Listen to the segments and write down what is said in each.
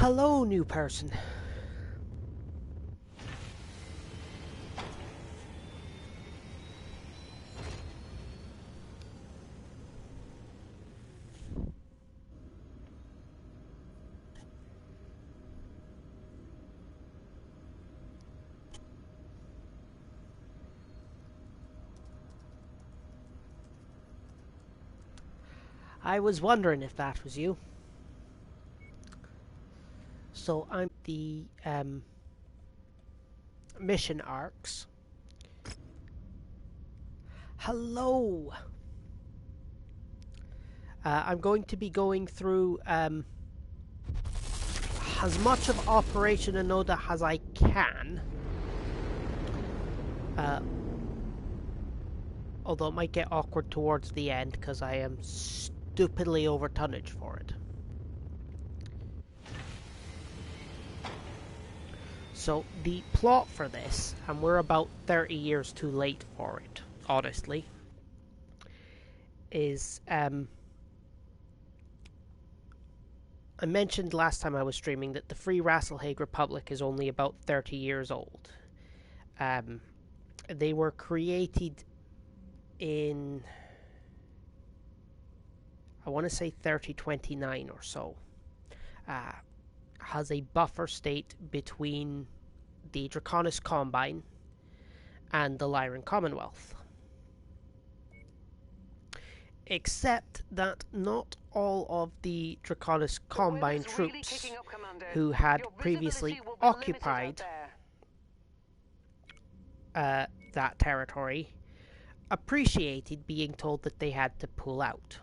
Hello, new person. I was wondering if that was you. So I'm the mission arcs. Hello. I'm going to be going through as much of Operation Onoda as I can. Although it might get awkward towards the end because I am stupidly over tonnage for it. So the plot for this, and we're about 30 years too late for it, honestly, is I mentioned last time I was streaming that the Free Rasselhague Republic is only about 30 years old. They were created in, I want to say 3029 or so. Has a buffer state between the Draconis Combine and the Lyran Commonwealth. Except that not all of the Draconis Combine troops who had previously occupied that territory appreciated being told that they had to pull out.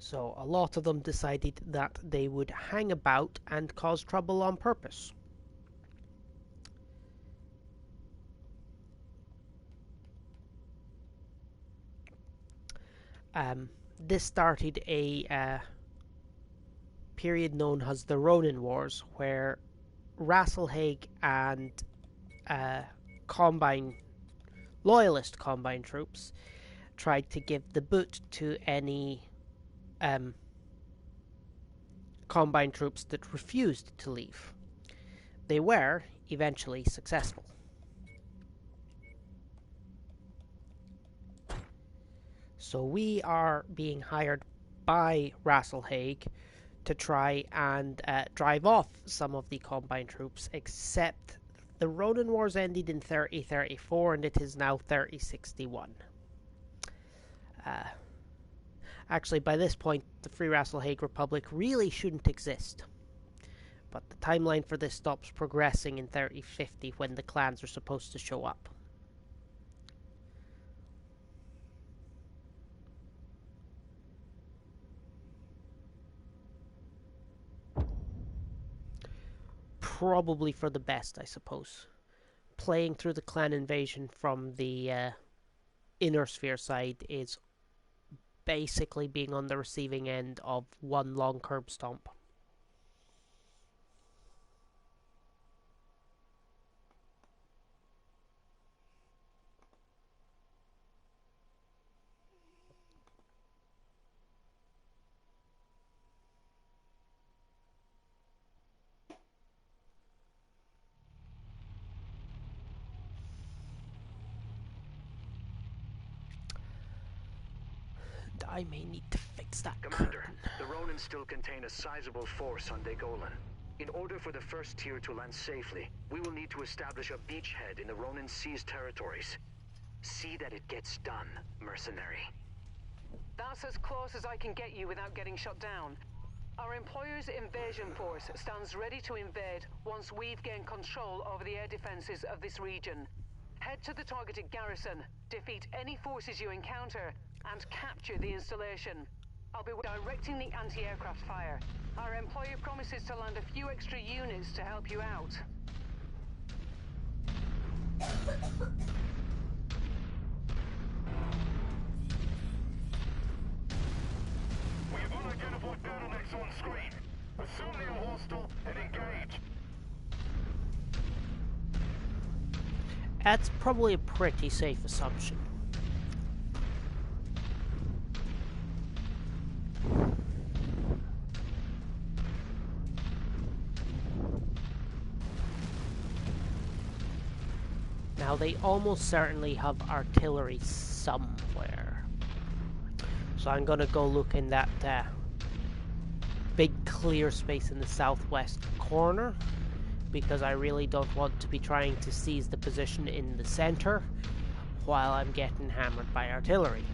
So a lot of them decided that they would hang about and cause trouble on purpose. This started a period known as the Ronin Wars, where Rasselhague and loyalist Combine troops tried to give the boot to any Combine troops that refused to leave. They were eventually successful. So we are being hired by Rasselhague to try and drive off some of the Combine troops, except the Ronin Wars ended in 3034 and it is now 3061. Actually, by this point, the Free Rasselhague Republic really shouldn't exist. But the timeline for this stops progressing in 3050 when the clans are supposed to show up. Probably for the best, I suppose. Playing through the clan invasion from the Inner Sphere side is basically being on the receiving end of one long curb stomp. I may need to fix that. Commander, the Ronin still contain a sizable force on Dagolan. In order for the first tier to land safely, we will need to establish a beachhead in the Ronin seized territories. See that it gets done, mercenary. That's as close as I can get you without getting shut down. Our employer's invasion force stands ready to invade once we've gained control over the air defenses of this region. Head to the targeted garrison, defeat any forces you encounter, and capture the installation. I'll be directing the anti-aircraft fire. Our employer promises to land a few extra units to help you out. We have unidentified bottlenecks on screen. Assume they are hostile and engage. That's probably a pretty safe assumption. Now they almost certainly have artillery somewhere. So I'm gonna go look in that big clear space in the southwest corner, because I really don't want to be trying to seize the position in the center while I'm getting hammered by artillery.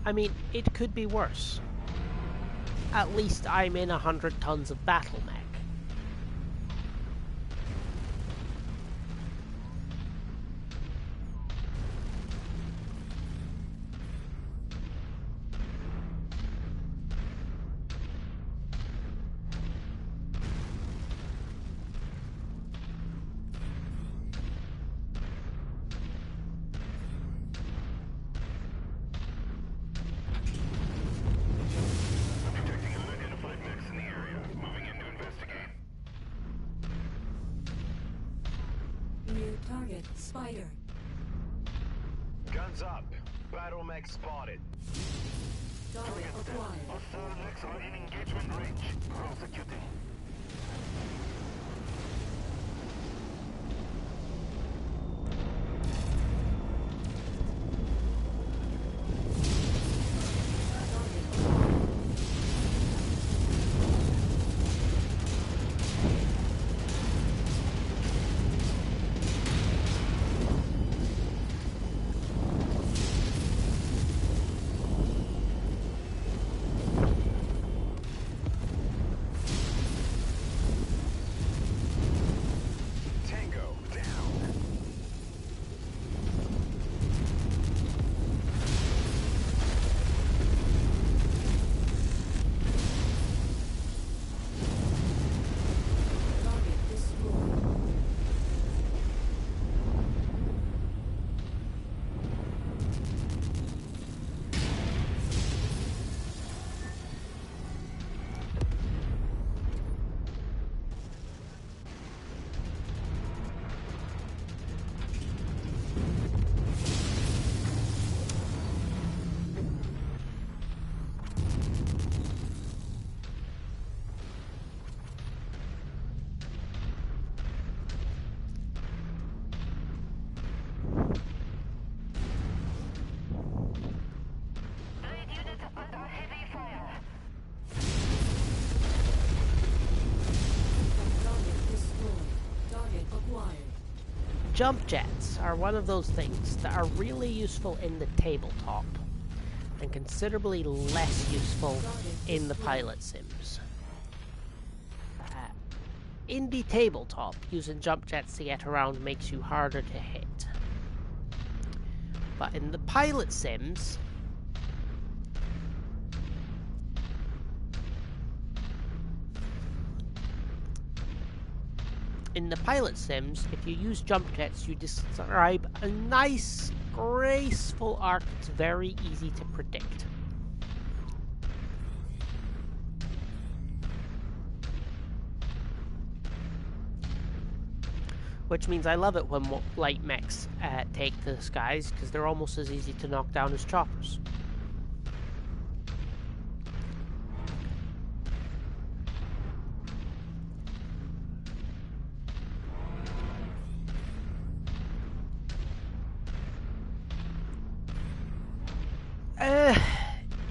I mean, it could be worse. At least I'm in 100 tons of battle mech. Detecting unidentified mechs in the area. Moving in to investigate. New target, Spider. Guns up. Battle mech spotted. Target acquired. Hostile mechs are in engagement range. Prosecuting. Tango down. Target destroyed. Blade units under heavy fire. Target destroyed. Target acquired. Jump jets are one of those things that are really useful in the tabletop and considerably less useful in the pilot sims. In the tabletop, using jump jets to get around makes you harder to hit. But in the pilot sims, if you use jump jets, you describe a nice, graceful arc that's very easy to predict. Which means I love it when light mechs take to the skies, because they're almost as easy to knock down as choppers.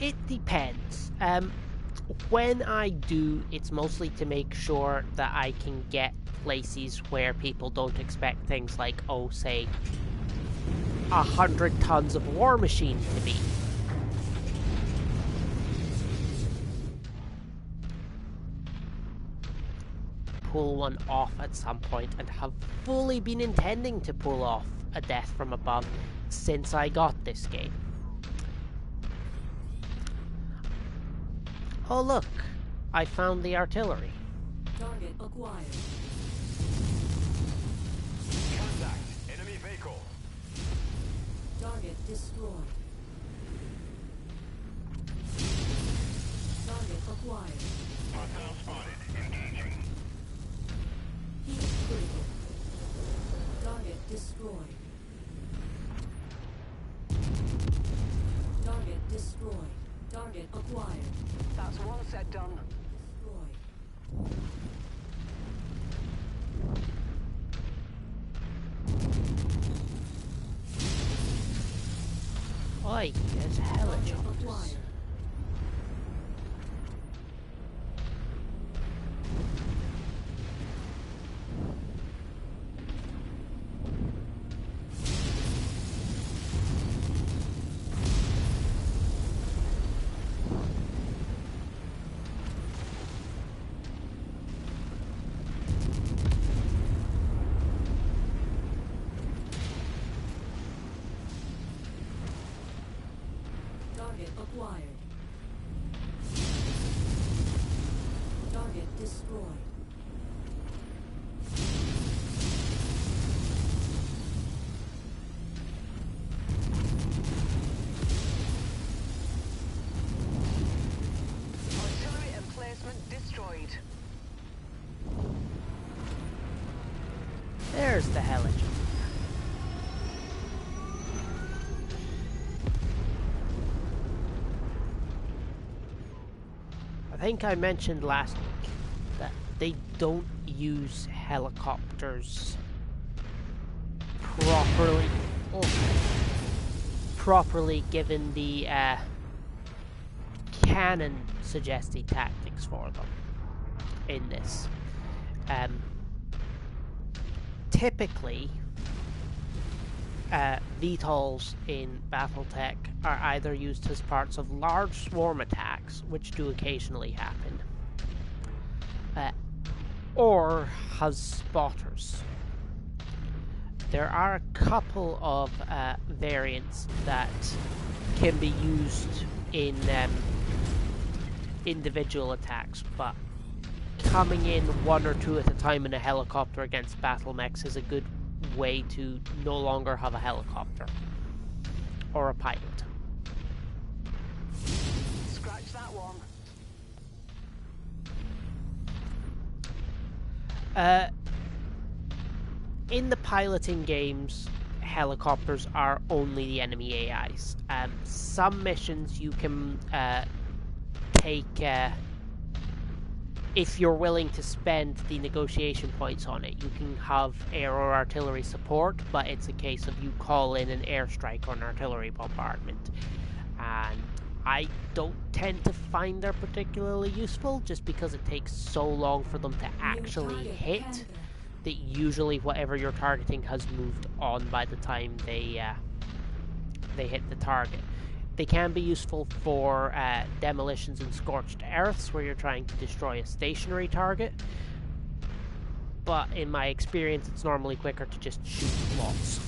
It depends. When I do, it's mostly to make sure that I can get places where people don't expect things like, oh, say, 100 tons of war machine to be. Pull one off at some point, and have fully been intending to pull off a death from above since I got this game. Oh look, I found the artillery. Target acquired. Contact. Enemy vehicle. Target destroyed. Target acquired. Hostile spotted. Engaging. Heat critical. Target destroyed. Oi, there's hella Target choppers. acquired. Target acquired. Target destroyed. Artillery emplacement destroyed. There's the hella chopper. I think I mentioned last week that they don't use helicopters properly. Properly, given the canon suggested tactics for them in this. Typically, VTOLs in Battletech are either used as parts of large swarm attacks, which do occasionally happen, or as spotters. There are a couple of variants that can be used in individual attacks, but coming in one or two at a time in a helicopter against battle mechs is a good way to no longer have a helicopter or a pilot. Scratch that one. In the piloting games, helicopters are only the enemy AIs. Some missions you can take, if you're willing to spend the negotiation points on it, you can have air or artillery support, but it's a case of you call in an airstrike or an artillery bombardment. And I don't tend to find they're particularly useful, just because it takes so long for them to actually hit, that usually whatever you're targeting has moved on by the time they hit the target. They can be useful for demolitions and scorched earths, where you're trying to destroy a stationary target, but in my experience it's normally quicker to just shoot lots.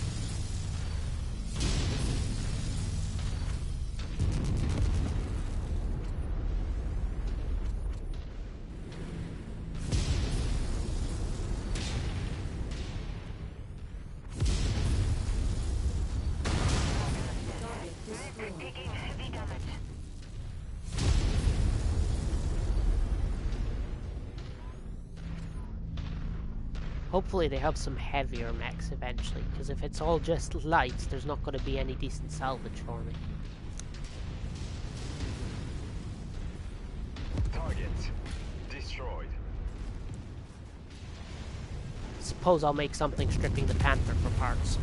Target destroyed. Taking heavy damage. Hopefully they have some heavier mechs eventually, because if it's all just lights, there's not going to be any decent salvage for me. Target destroyed. Suppose I'll make something stripping the Panther for parts.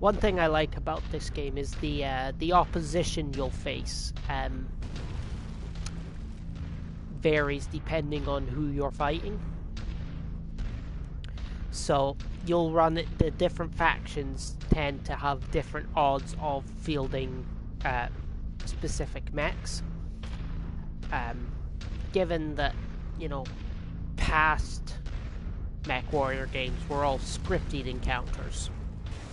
One thing I like about this game is the opposition you'll face varies depending on who you're fighting. So you'll run it, the different factions tend to have different odds of fielding specific mechs. Given that, you know, past Mech Warrior games were all scripted encounters.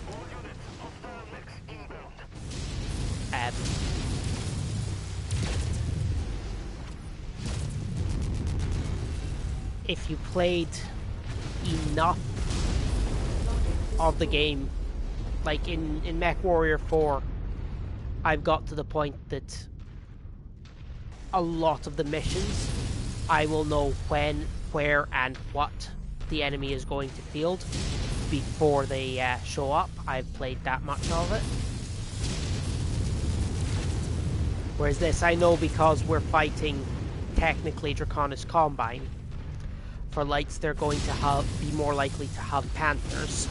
All units, hostile mechs inbound. If you played enough of the game Like in Mech Warrior 4, I've got to the point that a lot of the missions, I will know when, where, and what the enemy is going to field before they show up. I've played that much of it. Whereas this, I know because we're fighting technically Draconis Combine. For lights, they're going to be more likely to have Panthers.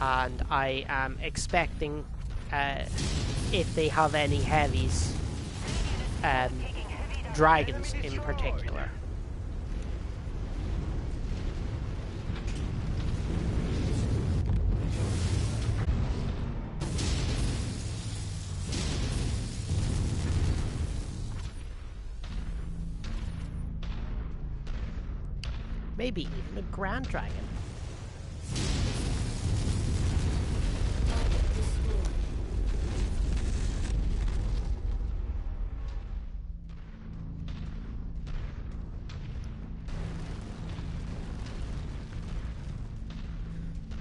And I am expecting, if they have any heavies, dragons in particular. Maybe even a Grand Dragon.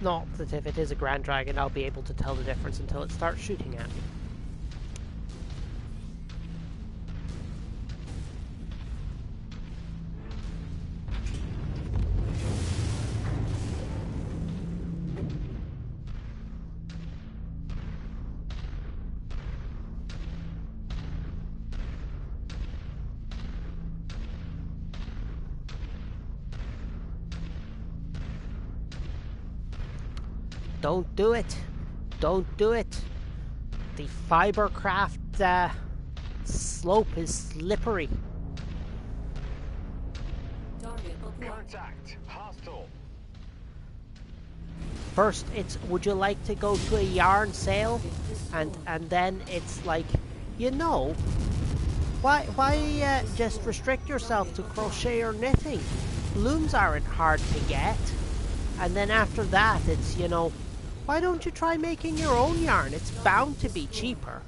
Not that if it is a Grand Dragon, I'll be able to tell the difference until it starts shooting at me. Don't do it. Don't do it. The Fibercraft slope is slippery. Target acquired. Contact. Hostile. First, it's would you like to go to a yarn sale, and then it's like, you know, why just restrict yourself to crochet or knitting? Looms aren't hard to get. And then after that, it's, you know, why don't you try making your own yarn? It's bound to be cheaper.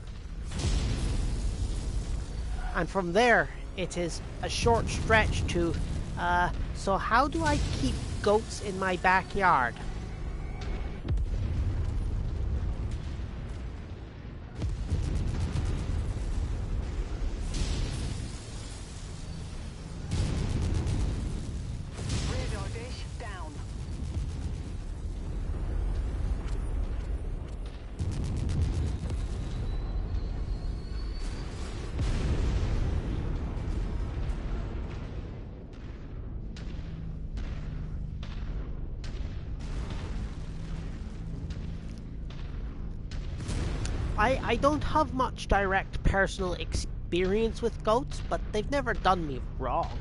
And from there, it is a short stretch to, so how do I keep goats in my backyard? Radar dish down. I don't have much direct personal experience with goats, but they've never done me wrong.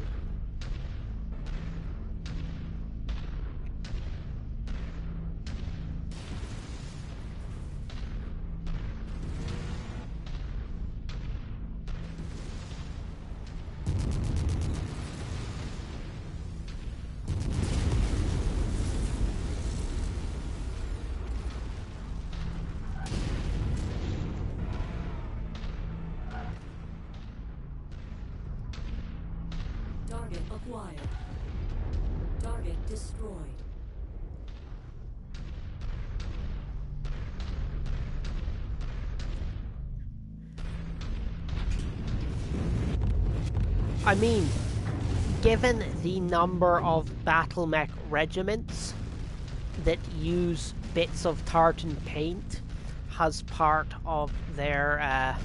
Target acquired. Target destroyed. I mean, given the number of battle mech regiments that use bits of tartan paint as part of their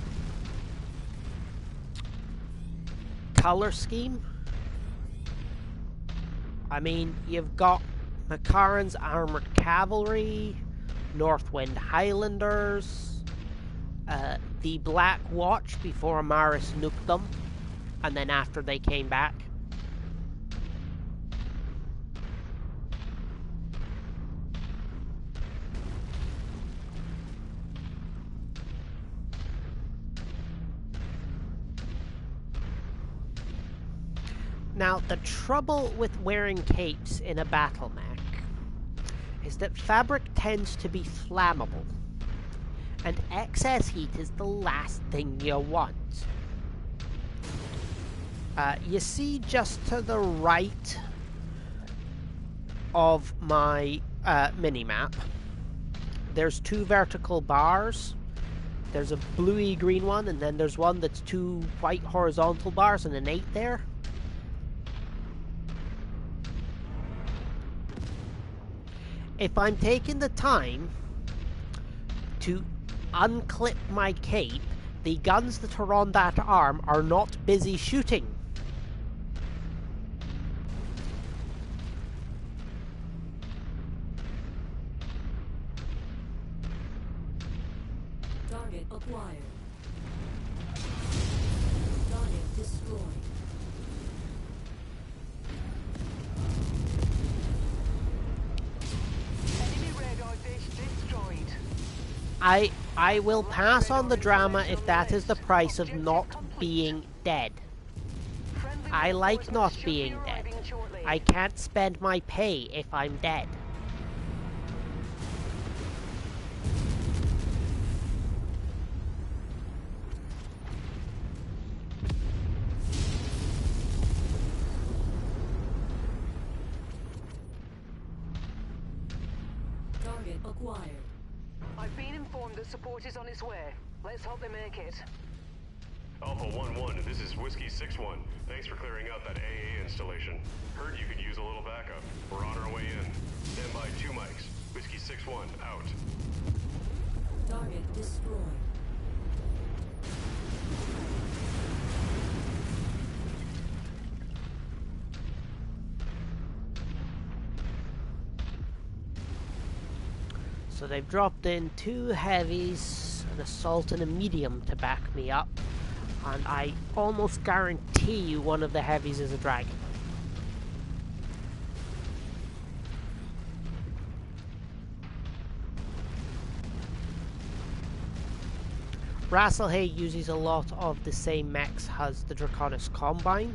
color scheme, I mean, you've got Makaran's Armored Cavalry, Northwind Highlanders, the Black Watch before Amaris nuked them, and then after they came back. Now, the trouble with wearing capes in a battle mech is that fabric tends to be flammable, and excess heat is the last thing you want. You see just to the right of my minimap, there's 2 vertical bars. There's a bluey green one, and then there's one that's 2 white horizontal bars and an 8 there. If I'm taking the time to unclip my cape, the guns that are on that arm are not busy shooting. Target acquired. Target destroyed. Enemy radar dish destroyed. I will pass on the drama if that is the price of not being dead. Friendly I like reinforcements not should being be dead. arriving shortly. I can't spend my pay if I'm dead. Target acquired. I've been informed that support is on its way. Let's hope they make it. Alpha 1-1, this is Whiskey 6-1. Thanks for clearing out that AA installation. Heard you could use a little backup. We're on our way in. Stand by 2 mics. Whiskey 6-1, out. Target destroyed. So they've dropped in 2 heavies, an assault and a medium to back me up. And I almost guarantee you one of the heavies is a dragon. Rasselhay uses a lot of the same mechs as the Draconis Combine,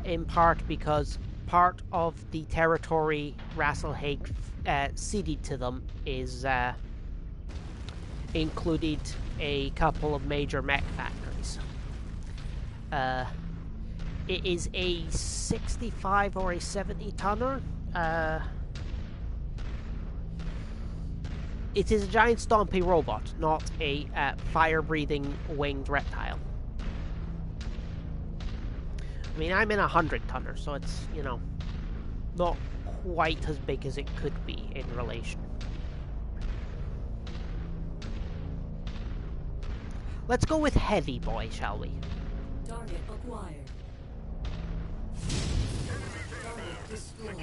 in part because part of the territory Rasselhay ceded to them is included a couple of major mech factories. It is a 65 or a 70 tonner. It is a giant stompy robot, not a fire-breathing winged reptile. I mean, I'm in a 100 tonner, so it's, you know, not quite as big as it could be in relation. Let's go with heavy boy, shall we? Target acquired. Target destroyed.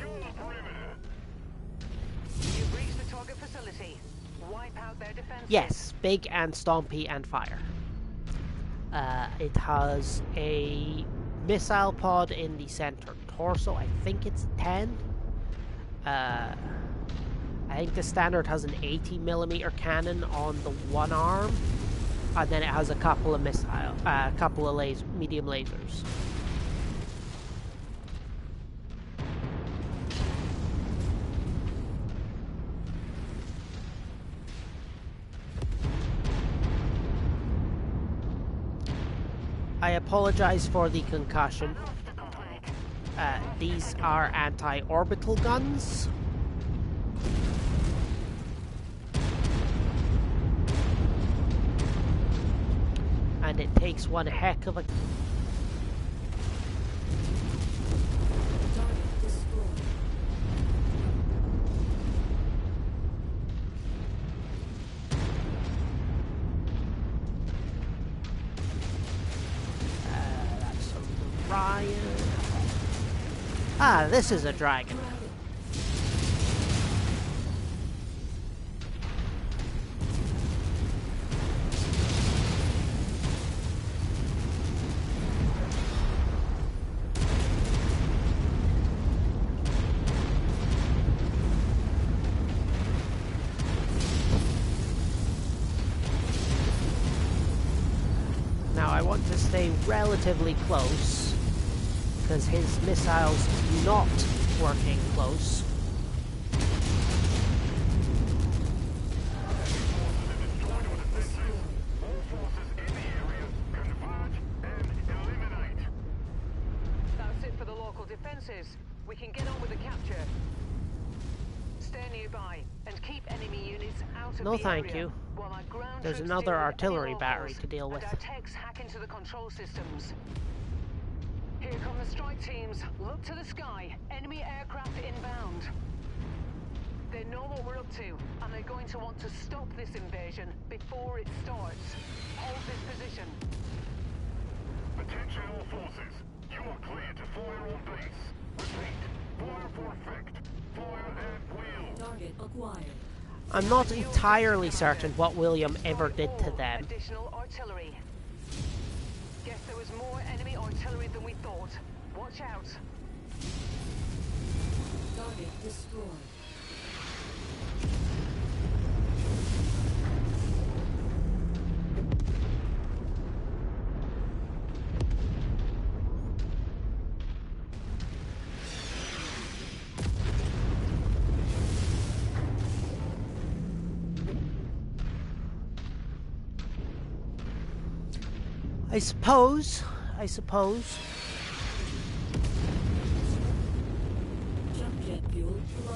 You've reached the target facility. Wipe out their defenses. Yes, big and stompy and fire. It has a missile pod in the center torso. I think it's 10. I think the standard has an 80mm cannon on the one arm, and then it has a couple of medium lasers. I apologize for the concussion. These are anti-orbital guns. And it takes one heck of a... Target destroyed. That's a Ryan. Ah, this is a dragon. Now I want to stay relatively close, because his missiles do not working close. That's it for the local defenses. We can get on with the capture. Stay nearby and keep enemy units out out of No the thank area, you. while our ground There's troops another deal with artillery any battery locals to deal with. and our techs hack into the control systems. Here come the strike teams. Look to the sky. Enemy aircraft inbound. They know what we're up to, and they're going to want to stop this invasion before it starts. Hold this position. Attention all forces. You are clear to fire on base. Repeat. Fire for effect. Fire at will. Target acquired. I'm not entirely certain what William ever Destroy did to all them. additional artillery. Guess there was more enemy artillery than we thought. Watch out. Target destroyed. I suppose. Jump jet fuel low.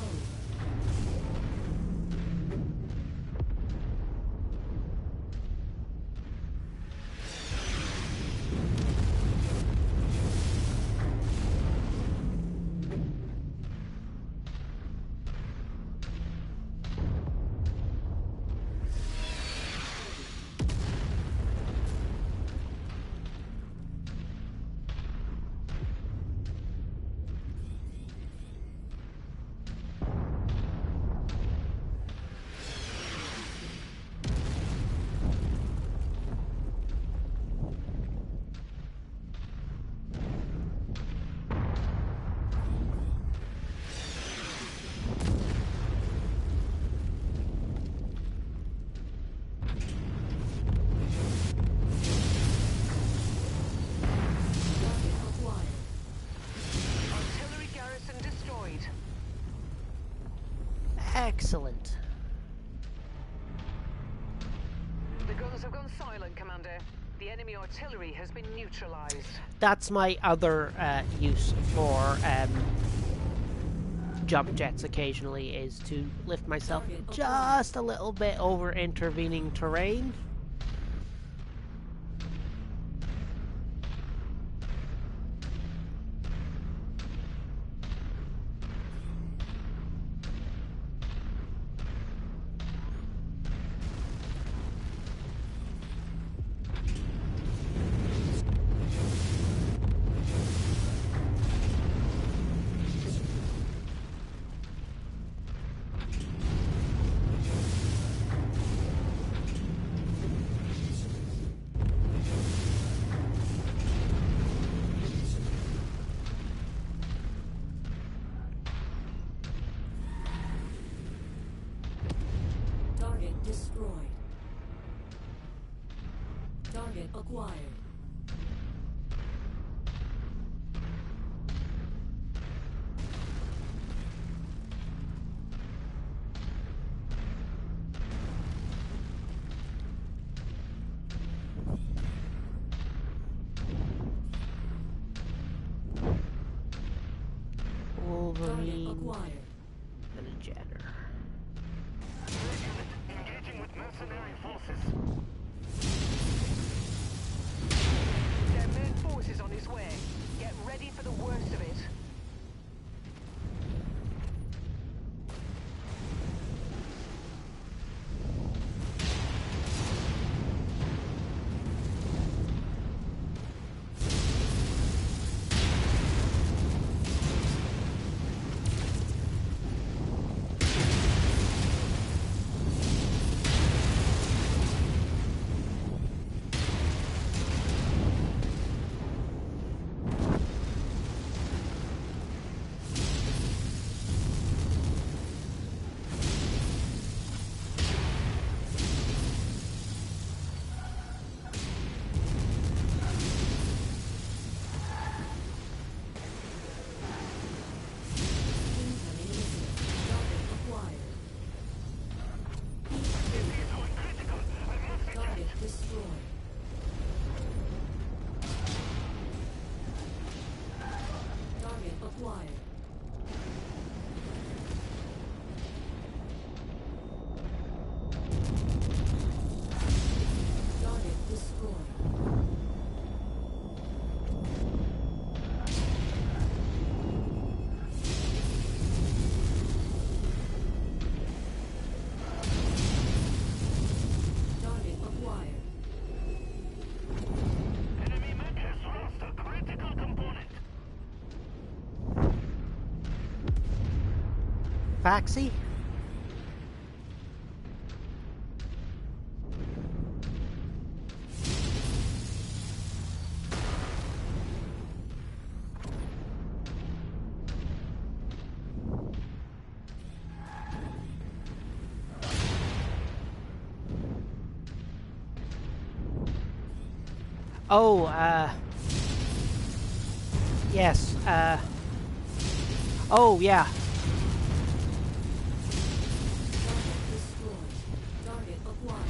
Target acquired. Artillery garrison destroyed. Excellent. The guns have gone silent, Commander. The enemy artillery has been neutralized. That's my other use for jump jets occasionally, is to lift myself just a little bit over intervening terrain. Target destroyed. Target acquired. Target Wolverine acquired. and a Jenner. Engaging with mercenary forces. Their main force is on its way. Get ready for the worst of it. Faxi? Oh, yes, oh, yeah. Target destroyed. Target acquired.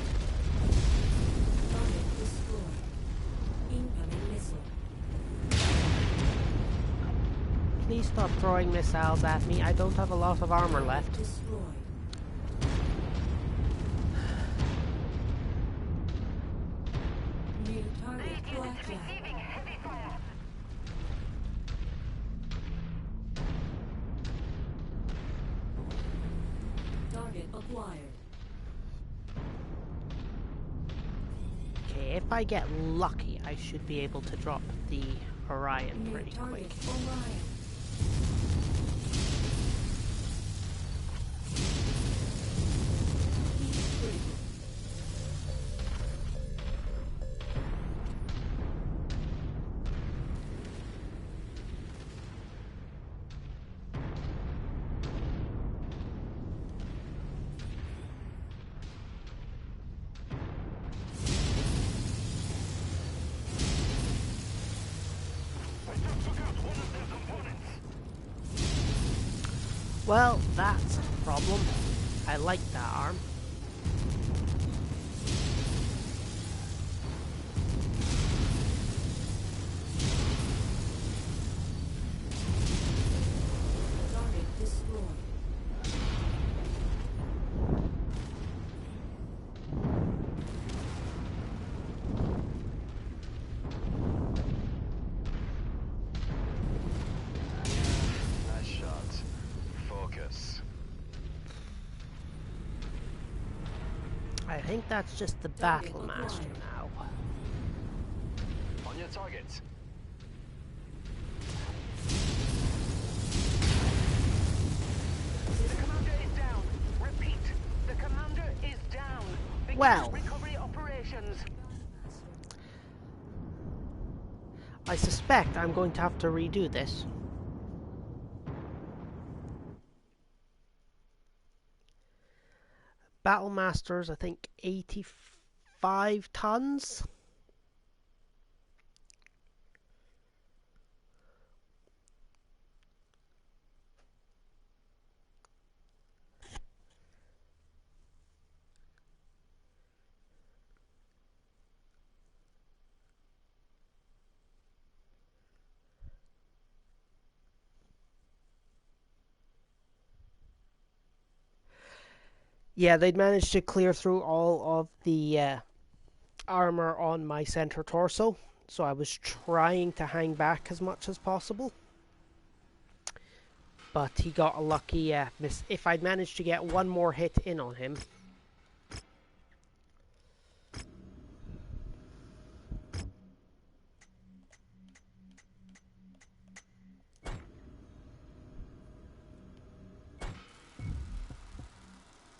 Target destroyed. Incoming missile. Please stop throwing missiles at me. I don't have a lot of armor Target left. destroyed. New target blackjack. Target acquired. Okay, if I get lucky, I should be able to drop the Orion New pretty quick. target Orion. Heat critical. Well, that's a problem. I like that arm. Target destroyed. Nice shot. Focus. I think that's just the Target Battle Master acquired. now. On your targets. The commander is down. Repeat, the commander is down. Begin Well. recovery operations. I suspect I'm going to have to redo this. Battle Masters, I think 85 tons. Yeah, they'd managed to clear through all of the armor on my center torso, so I was trying to hang back as much as possible. But he got a lucky miss. If I'd managed to get one more hit in on him.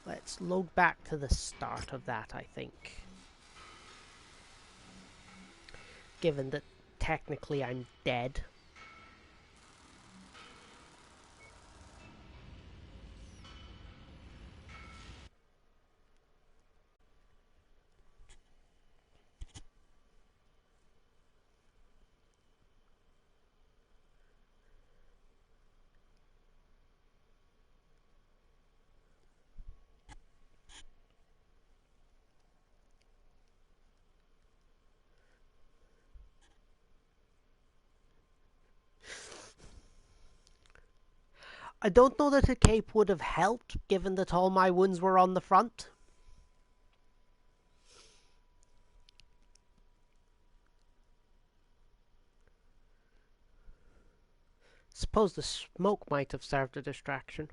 Let's load back to the start of that, I think. Given that technically I'm dead. I don't know that a cape would have helped, given that all my wounds were on the front. Suppose the smoke might have served a distraction.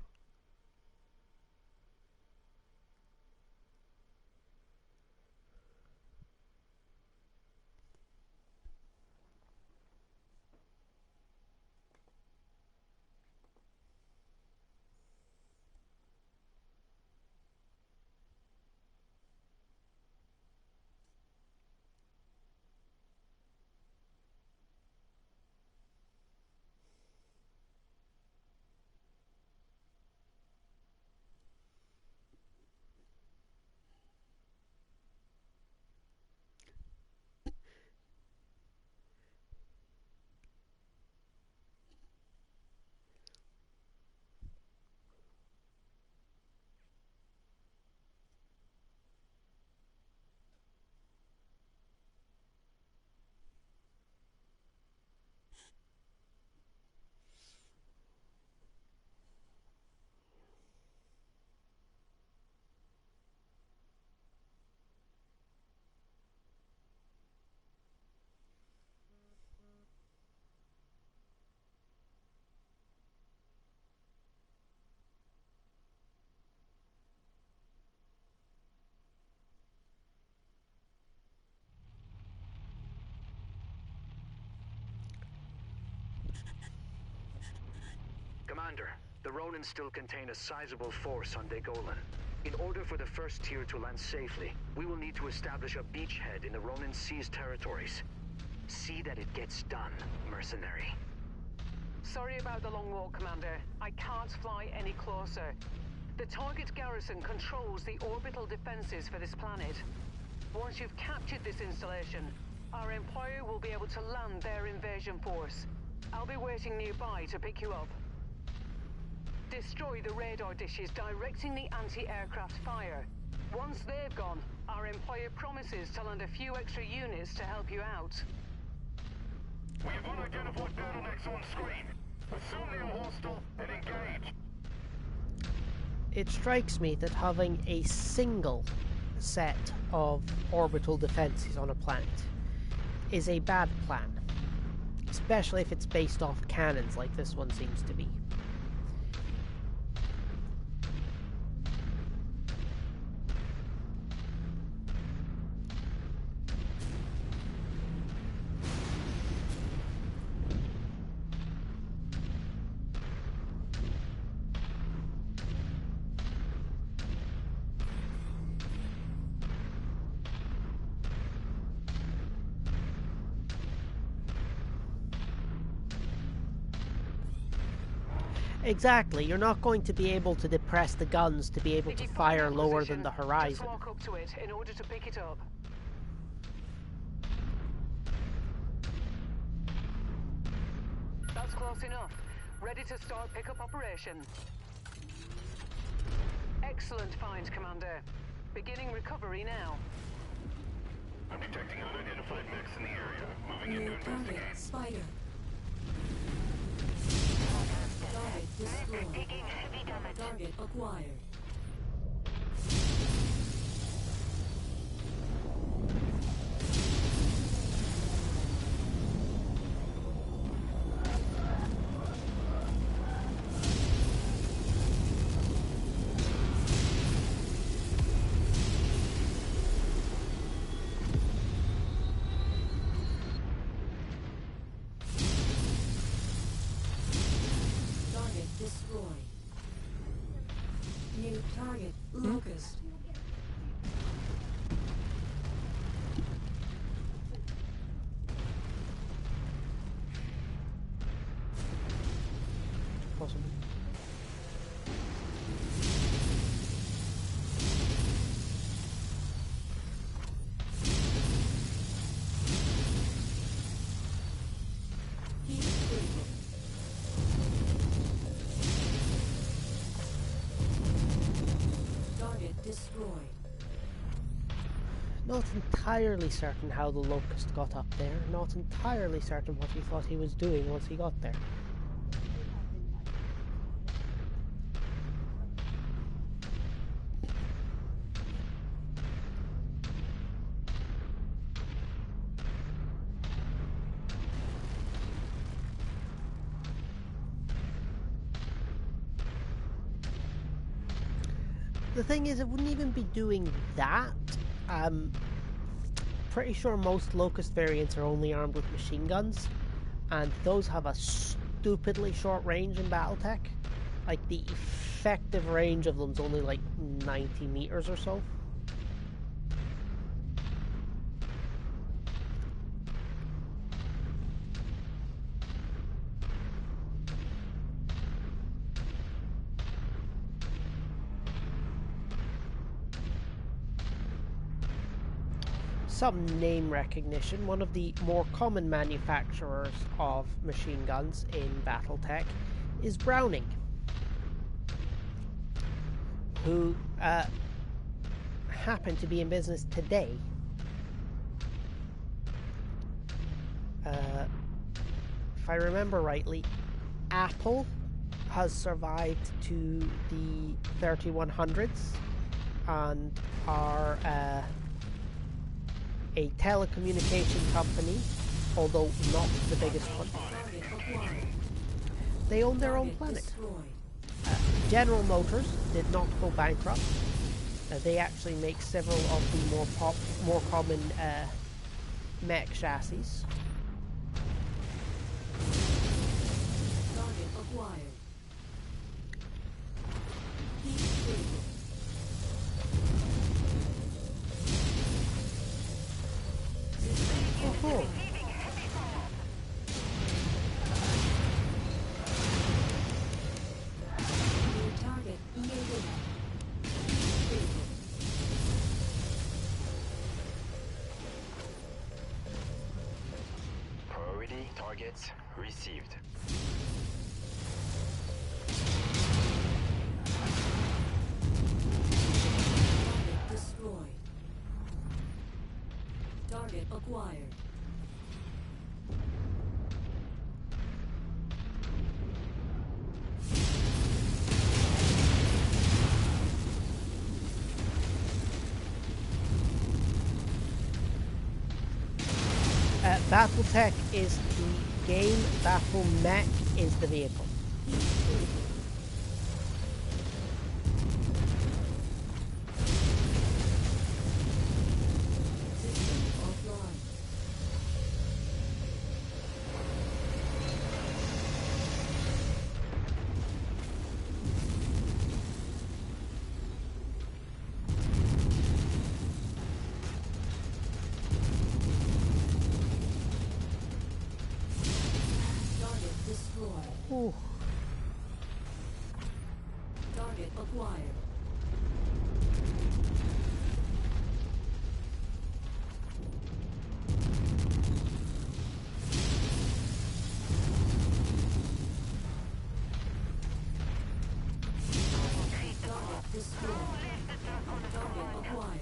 Commander, the Ronin still contain a sizable force on Dagolan. In order for the first tier to land safely, we will need to establish a beachhead in the Ronin Sea's territories. See that it gets done, mercenary. Sorry about the long walk, Commander. I can't fly any closer. The target garrison controls the orbital defenses for this planet. Once you've captured this installation, our employer will be able to land their invasion force. I'll be waiting nearby to pick you up. Destroy the radar dishes directing the anti-aircraft fire. Once they've gone, our employer promises to land a few extra units to help you out. We have unidentified bottlenecks on screen. Assume they are hostile and engage. It strikes me that having a single set of orbital defenses on a planet is a bad plan, especially if it's based off cannons like this one seems to be. Exactly, you're not going to be able to depress the guns to be able to fire lower than the horizon. Just walk up to it in order to pick it up. That's close enough. Ready to start pickup operation. Excellent find, Commander. Beginning recovery now. I'm detecting unidentified mechs in the area. Moving in New to target, investigate. Spider. Target destroyed. Target acquired. Destroyed. New target, Locust. Possible. Heat critical. Target destroyed. Not entirely certain how the Locust got up there. Not entirely certain what he thought he was doing once he got there. The thing is, it wouldn't even be doing that. Pretty sure most Locust variants are only armed with machine guns, and those have a stupidly short range in Battletech. Like, the effective range of them's only like 90 meters or so. Some name recognition. One of the more common manufacturers of machine guns in Battletech is Browning, who happen to be in business today. If I remember rightly, Apple has survived to the 3100s and are a telecommunication company, although not the biggest one. Target acquired. They own their own Target planet. destroyed. General Motors did not go bankrupt. They actually make several of the more common mech chassis. Target acquired. Oh, New target EA. Priority targets received. Target destroyed. Target acquired. Battletech is the game, Battle Mech is the vehicle. System offline. Target destroyed. Ooh. Target acquired. Target destroyed. Target acquired.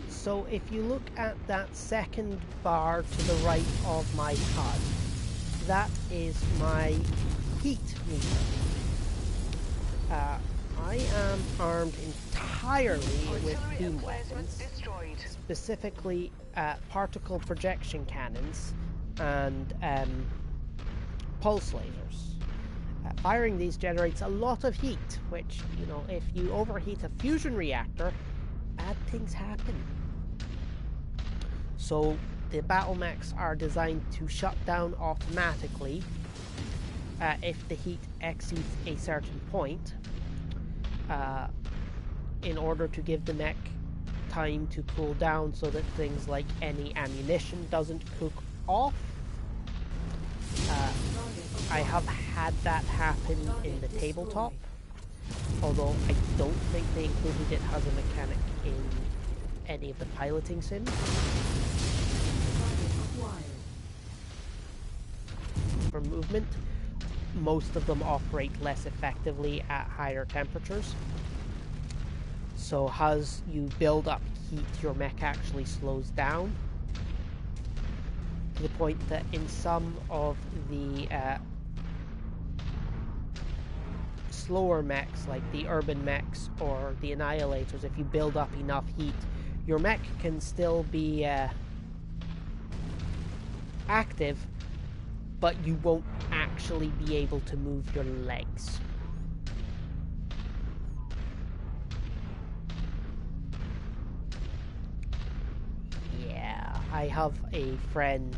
So if you look at that second bar to the right of my HUD, that is my heat meter. I am armed entirely with Artillery beam emplacements weapons, destroyed. specifically particle projection cannons and pulse lasers. Firing these generates a lot of heat, which, you know, if you overheat a fusion reactor, bad things happen. So the battle mechs are designed to shut down automatically if the heat exceeds a certain point, in order to give the mech time to cool down so that things like any ammunition doesn't cook off. I have had that happen in the tabletop, although I don't think they included it as a mechanic in any of the piloting sims. Target acquired. For movement, most of them operate less effectively at higher temperatures. So as you build up heat, your mech actually slows down to the point that in some of the slower mechs, like the urban mechs or the annihilators, if you build up enough heat, your mech can still be active, but you won't actually be able to move your legs. Yeah, I have a friend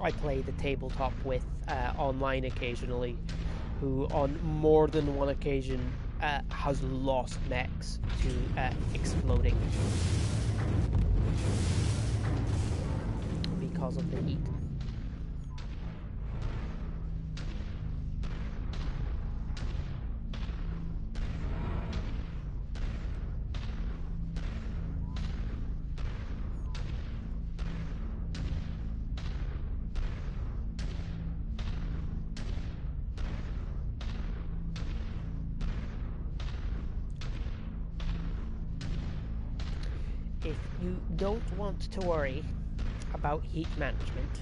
I play the tabletop with online occasionally, who on more than one occasion has lost mechs to exploding because of the heat. If you don't want to worry about heat management,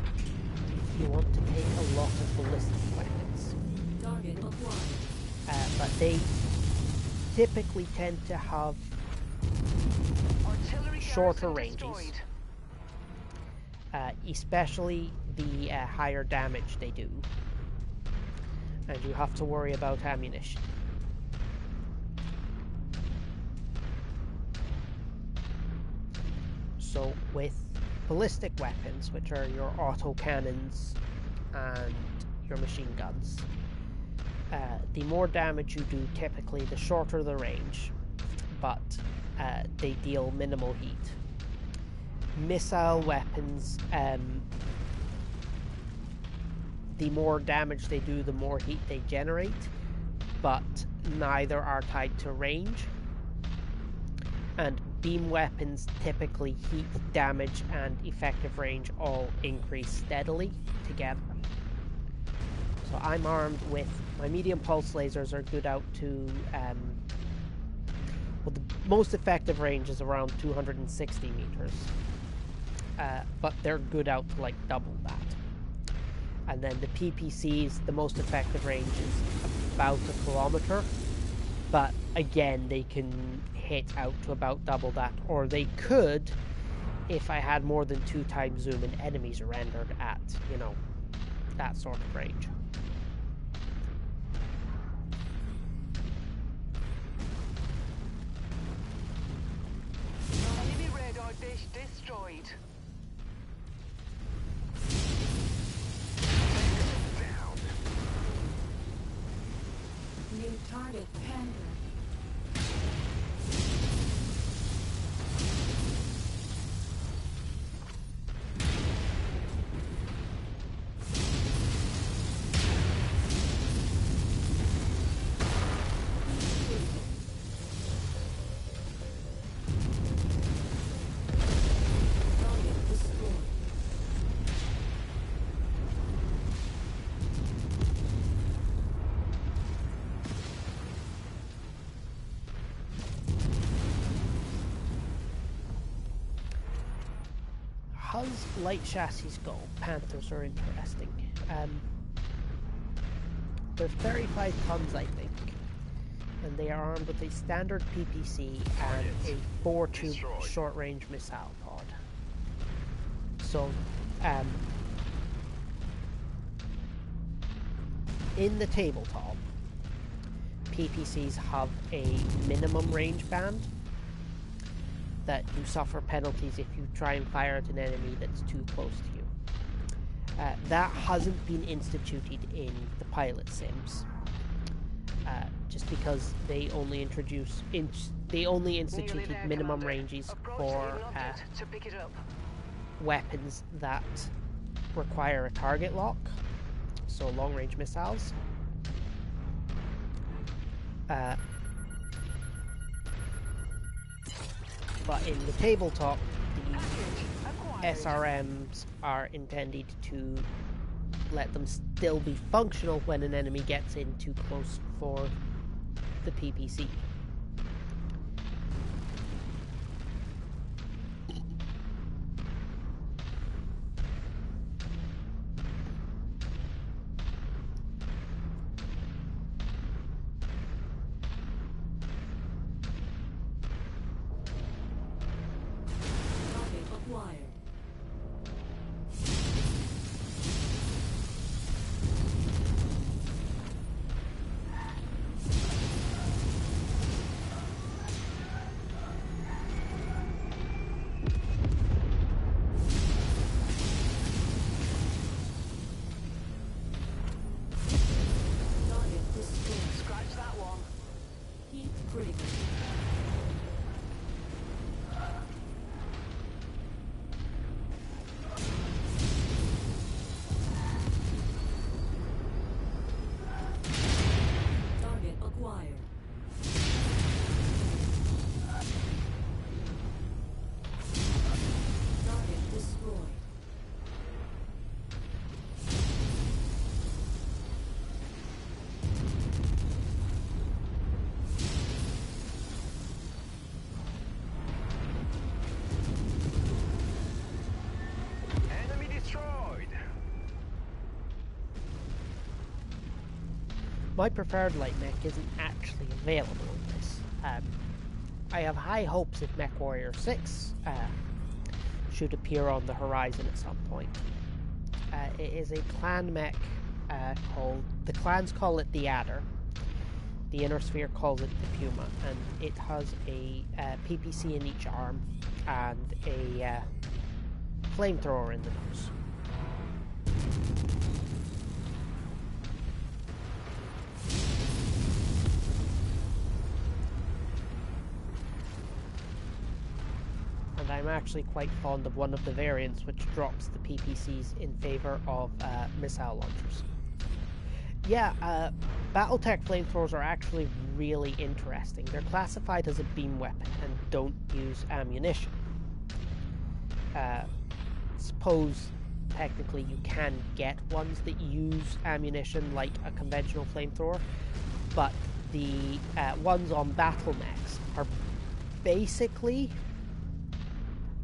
you want to take a lot of ballistic weapons. Target acquired. But they typically tend to have Artillery shorter garrison ranges, destroyed. especially the higher damage they do. And you have to worry about ammunition. So with ballistic weapons, which are your auto cannons and your machine guns, The more damage you do, typically, the shorter the range, but they deal minimal heat. Missile weapons, the more damage they do, the more heat they generate, but neither are tied to range. And beam weapons, typically heat, damage, and effective range all increase steadily together. So I'm armed with my medium pulse lasers are good out to well, the most effective range is around 260 meters, but they're good out to like double that. And then the PPCs, the most effective range is about 1 kilometer, but again they can hit out to about double that, or they could if I had more than 2 times zoom and enemies are rendered at, you know, that sort of range. Enemy radar dish destroyed. New target Panda. Target destroyed. How's light chassis go? Panthers are interesting. They're 35 tons, I think, and they are armed with a standard PPC and a 4-tube short-range missile pod. So, in the tabletop, PPCs have a minimum range band that you suffer penalties if you try and fire at an enemy that's too close to you. That hasn't been instituted in the pilot sims, just because they only instituted minimum ranges for to pick it up. weapons that require a target lock, so long-range missiles. But in the tabletop, the SRMs are intended to let them still be functional when an enemy gets in too close for the PPC. Target acquired. Target destroyed. Scratch that one. Heat critical. Target acquired. Target destroyed. Enemy destroyed! My preferred light mech isn't actually available in this. I have high hopes if Mech Warrior 6 should appear on the horizon at some point. It is a clan mech called... The clans call it the Adder. The Inner Sphere calls it the Puma, and it has a PPC in each arm and a flamethrower in the nose. I'm actually quite fond of one of the variants which drops the PPCs in favor of missile launchers. Yeah, Battletech flamethrowers are actually really interesting. They're classified as a beam weapon and don't use ammunition. Suppose technically you can get ones that use ammunition like a conventional flamethrower, but the ones on battle mechs are basically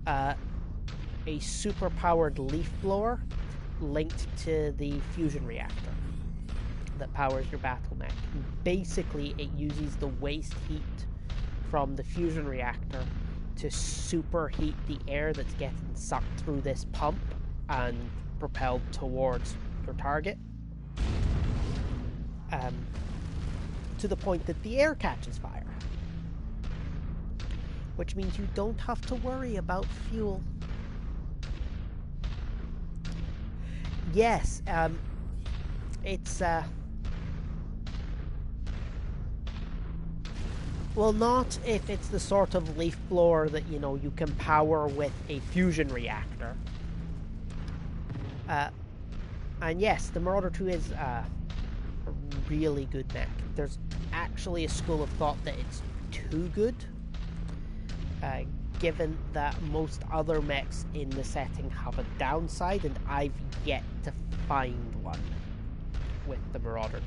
a super powered leaf blower linked to the fusion reactor that powers your battle mech. Basically, it uses the waste heat from the fusion reactor to superheat the air that's getting sucked through this pump and propelled towards your target, to the point that the air catches fire, which means you don't have to worry about fuel. Yes, it's well, not if it's the sort of leaf blower that, you know, you can power with a fusion reactor. And yes, the Marauder 2 is a really good mech. There's actually a school of thought that it's too good, given that most other mechs in the setting have a downside, and I've yet to find one with the Marauder 2.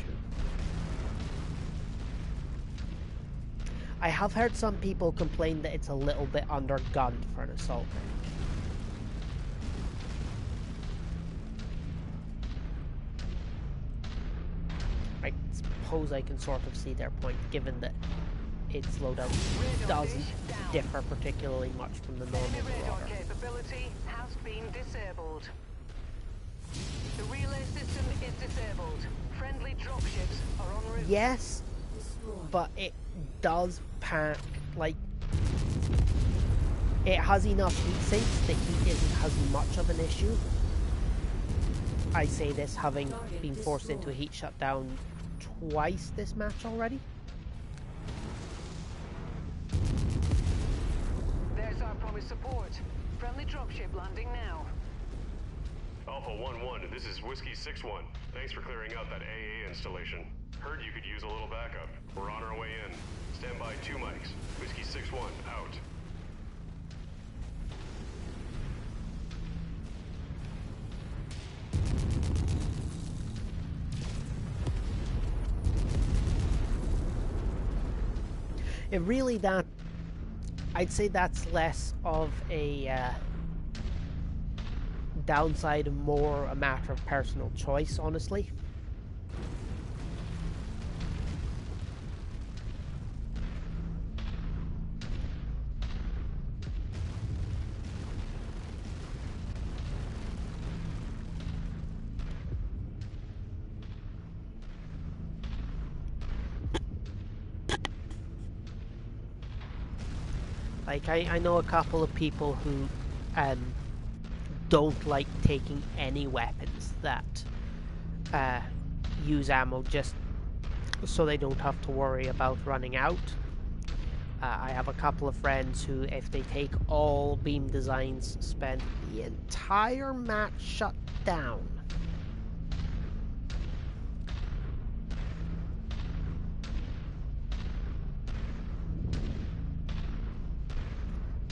I have heard some people complain that it's a little bit undergunned for an assault mech. I suppose I can sort of see their point, given that its loadout doesn't differ particularly much from the normal Marauder. Capability has been disabled. The relay system is disabled. Friendly dropships are en route. Yes, but it does pack, like, it has enough heat sinks that heat isn't as much of an issue. I say this having been forced into a heat shutdown twice this match already. There's our promised support. Friendly dropship landing now. Alpha 1-1, this is Whiskey 6-1. Thanks for clearing out that AA installation. Heard you could use a little backup. We're on our way in. Stand by 2 mics. Whiskey 6-1, out. It really, that, I'd say that's less of a downside and more a matter of personal choice, honestly. Like, I know a couple of people who don't like taking any weapons that use ammo just so they don't have to worry about running out. I have a couple of friends who, if they take all beam designs, spend the entire match shut down.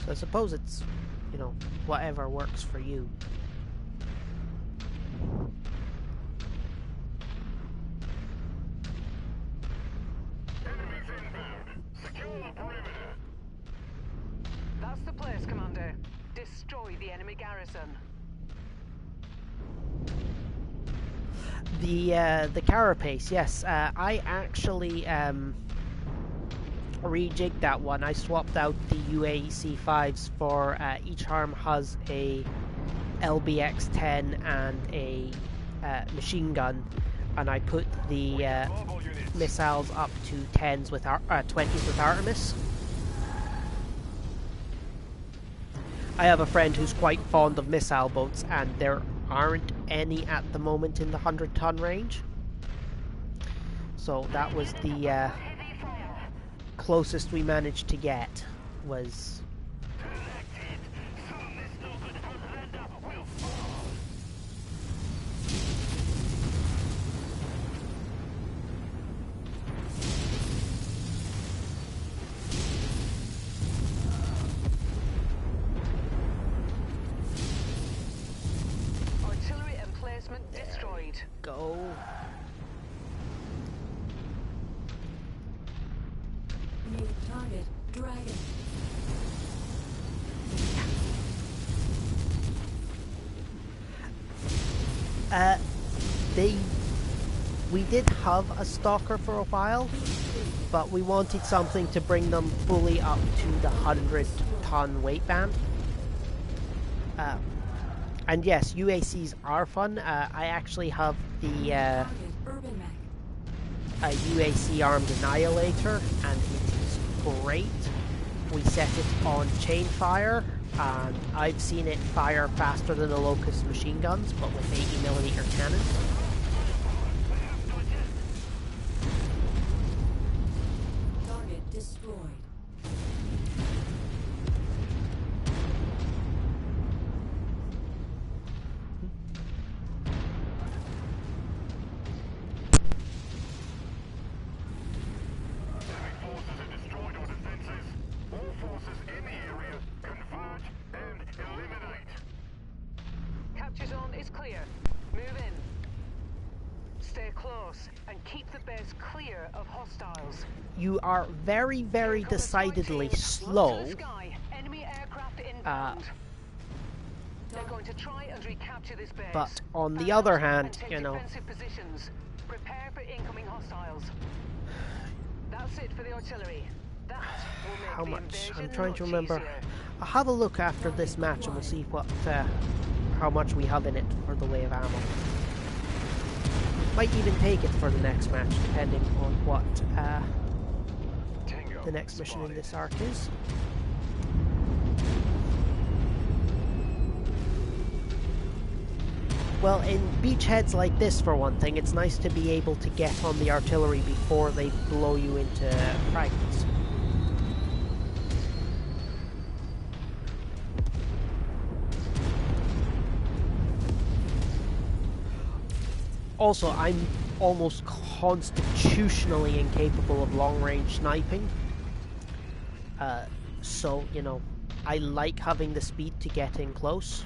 So I suppose it's, you know, whatever works for you. That's the place, Commander. Destroy the enemy garrison. The carapace, yes. I actually rejigged that one. I swapped out the UAC5s for each arm has a LBX-10 and a machine gun, and I put the missiles up to 10s with 20s with Artemis. I have a friend who's quite fond of missile boats, and there aren't any at the moment in the 100-ton range. So that was the closest we managed to get, was New target, dragon. They we did have a stalker for a while, but we wanted something to bring them fully up to the 100-ton weight band. And yes, UACs are fun. I actually have the Target, urban mech. UAC armed annihilator, and it is great. We set it on chain fire, and I've seen it fire faster than the Locust machine guns, but with 80mm cannons. Target destroyed. Forces have destroyed our defenses. All forces in the area converge and eliminate. Capture zone is clear. Move in. Stay close and keep the base clear of hostiles. You are very, very Take on the decidedly strike team. slow. Look to the sky. Enemy aircraft inbound. They're going to try and recapture this base. But on the Alert other and hand, take you know, defensive positions. Prepare for incoming hostiles. That's it for the artillery. That will make how the much? invasion I'm trying to much remember. easier. I'll have a look after this match and we'll see what, how much we have in it for the way of ammo. Might even take it for the next match, depending on what Tango the next mission in this arc is. Well, in beachheads like this, for one thing, it's nice to be able to get on the artillery before they blow you into fragments. Also, I'm almost constitutionally incapable of long-range sniping. So, you know, I like having the speed to get in close.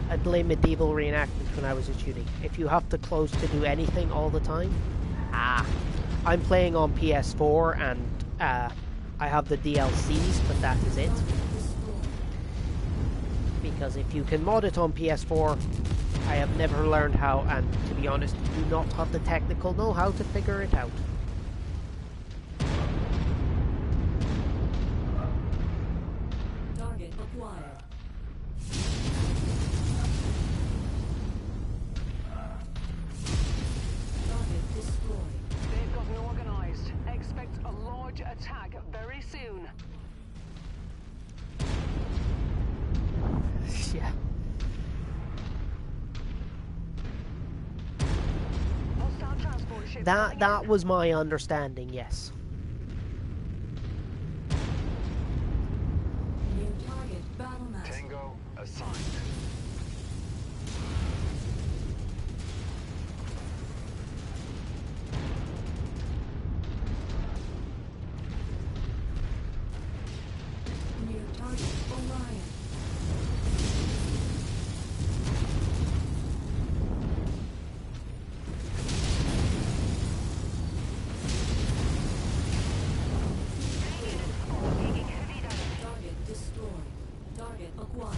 I blame medieval reenactment when I was a tuning. If you have to close to do anything all the time, I'm playing on PS4 and I have the DLCs, but that is it. Because if you can mod it on PS4, I have never learned how, and to be honest, do not have the technical know-how to figure it out. Target acquired. Target destroyed. They've gotten organized. Expect a large attack very soon. Yeah. Hostile transport ship That coming in. was my understanding, yes. New target, battlemaster. Tango assigned. New target, Orion. Target destroyed. Target acquired.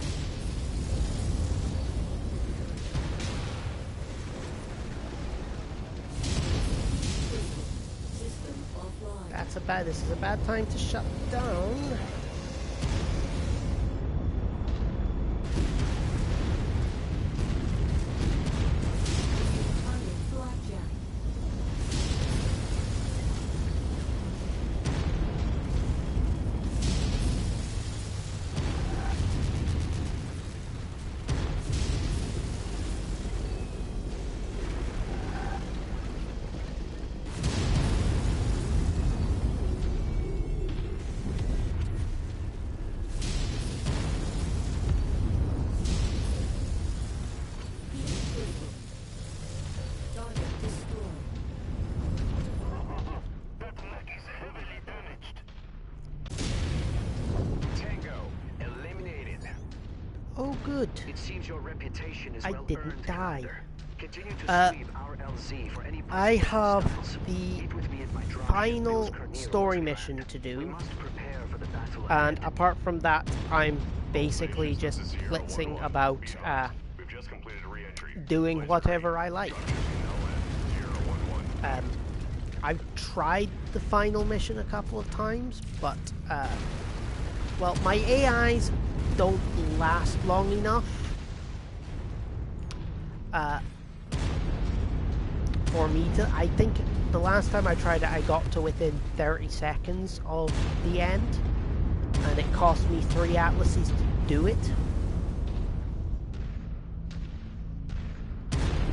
System offline. This is a bad time to shut down. Target blackjack. Oh, good. It seems your reputation is I well didn't earned, die. Commander. Continue to sweep our LZ for any I possible have hostiles. the Meet with me at my dropship, final Vils Carnero, story once we mission land. to We do, must prepare for the battle and ahead. apart from that, I'm basically Stations, just this is Sierra blitzing 1-1. about Be advised. We've just completed re-entry. doing Flights are whatever green. I like. Dropships can now land. Sierra 1-1. I've tried the final mission a couple of times, but well, my AIs don't last long enough for me to. I think the last time I tried it, I got to within 30 seconds of the end, and it cost me 3 atlases to do it.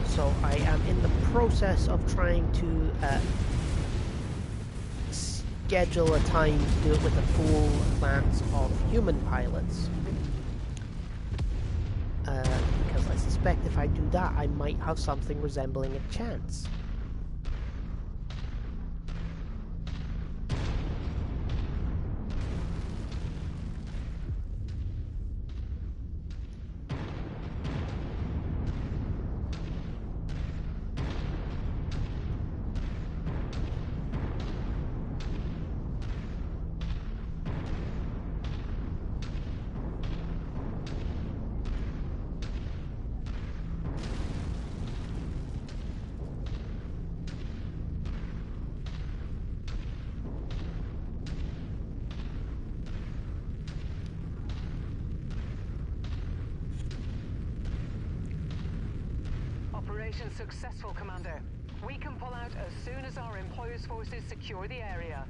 So I am in the process of trying to schedule a time to do it with a full advance of human pilots. Because I suspect if I do that, I might have something resembling a chance. Operation successful, Commander. We can pull out as soon as our employers' forces secure the area.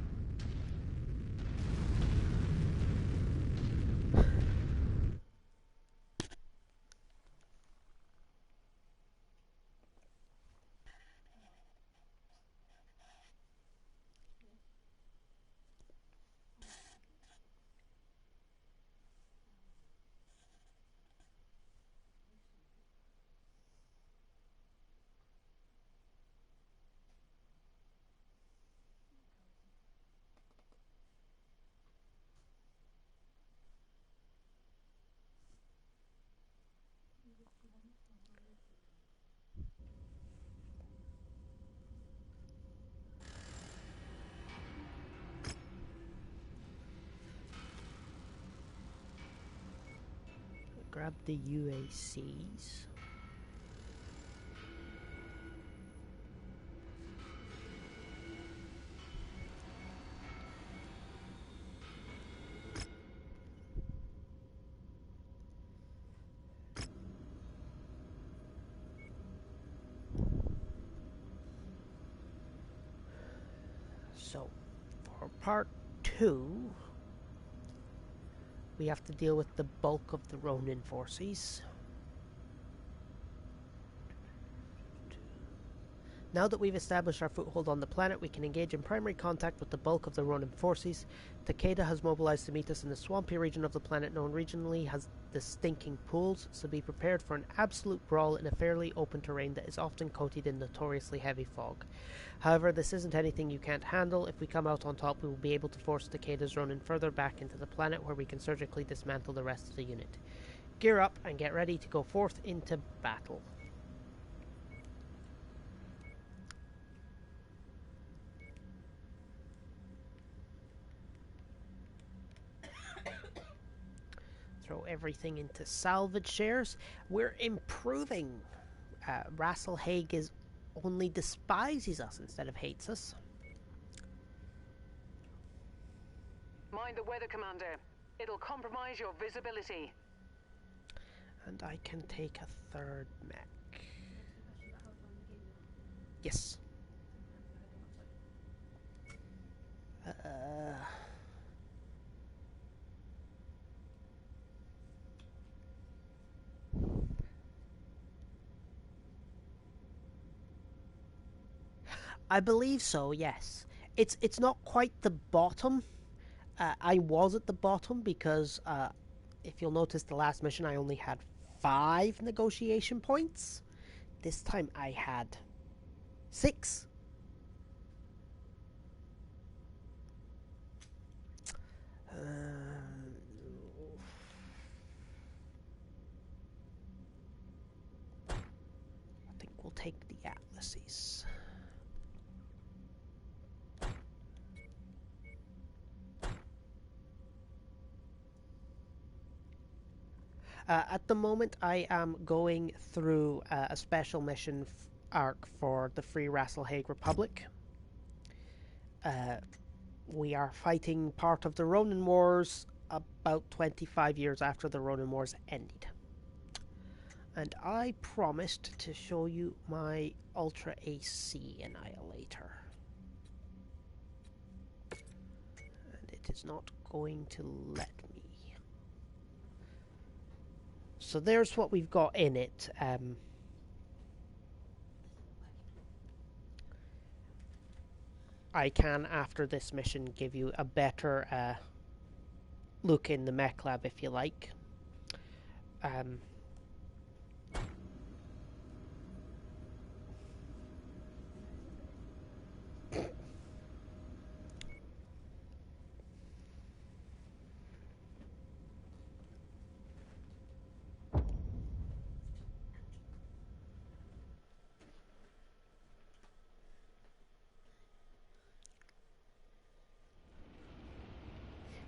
Grab the UACs. So, for part 2, we have to deal with the bulk of the Ronin forces. Now that we've established our foothold on the planet, we can engage in primary contact with the bulk of the Ronin forces. Takeda has mobilized to meet us in the swampy region of the planet known regionally as the Stinking Pools, so be prepared for an absolute brawl in a fairly open terrain that is often coated in notoriously heavy fog. However, this isn't anything you can't handle. If we come out on top, we will be able to force Takeda's Ronin further back into the planet where we can surgically dismantle the rest of the unit. Gear up and get ready to go forth into battle. Throw everything into salvage shares. We're improving. Rassel Haig is only despises us instead of hates us. Mind the weather, Commander. It'll compromise your visibility. And I can take a third mech. Yes. I believe so, yes. It's not quite the bottom. I was at the bottom because, if you'll notice the last mission, I only had 5 negotiation points. This time I had 6. processes. At the moment, I am going through a special mission arc for the Free Rasselhague Republic. We are fighting part of the Ronin Wars about 25 years after the Ronin Wars ended. And I promised to show you my Ultra AC Annihilator. And it is not going to let me. So there's what we've got in it. I can, after this mission, give you a better look in the mech lab if you like.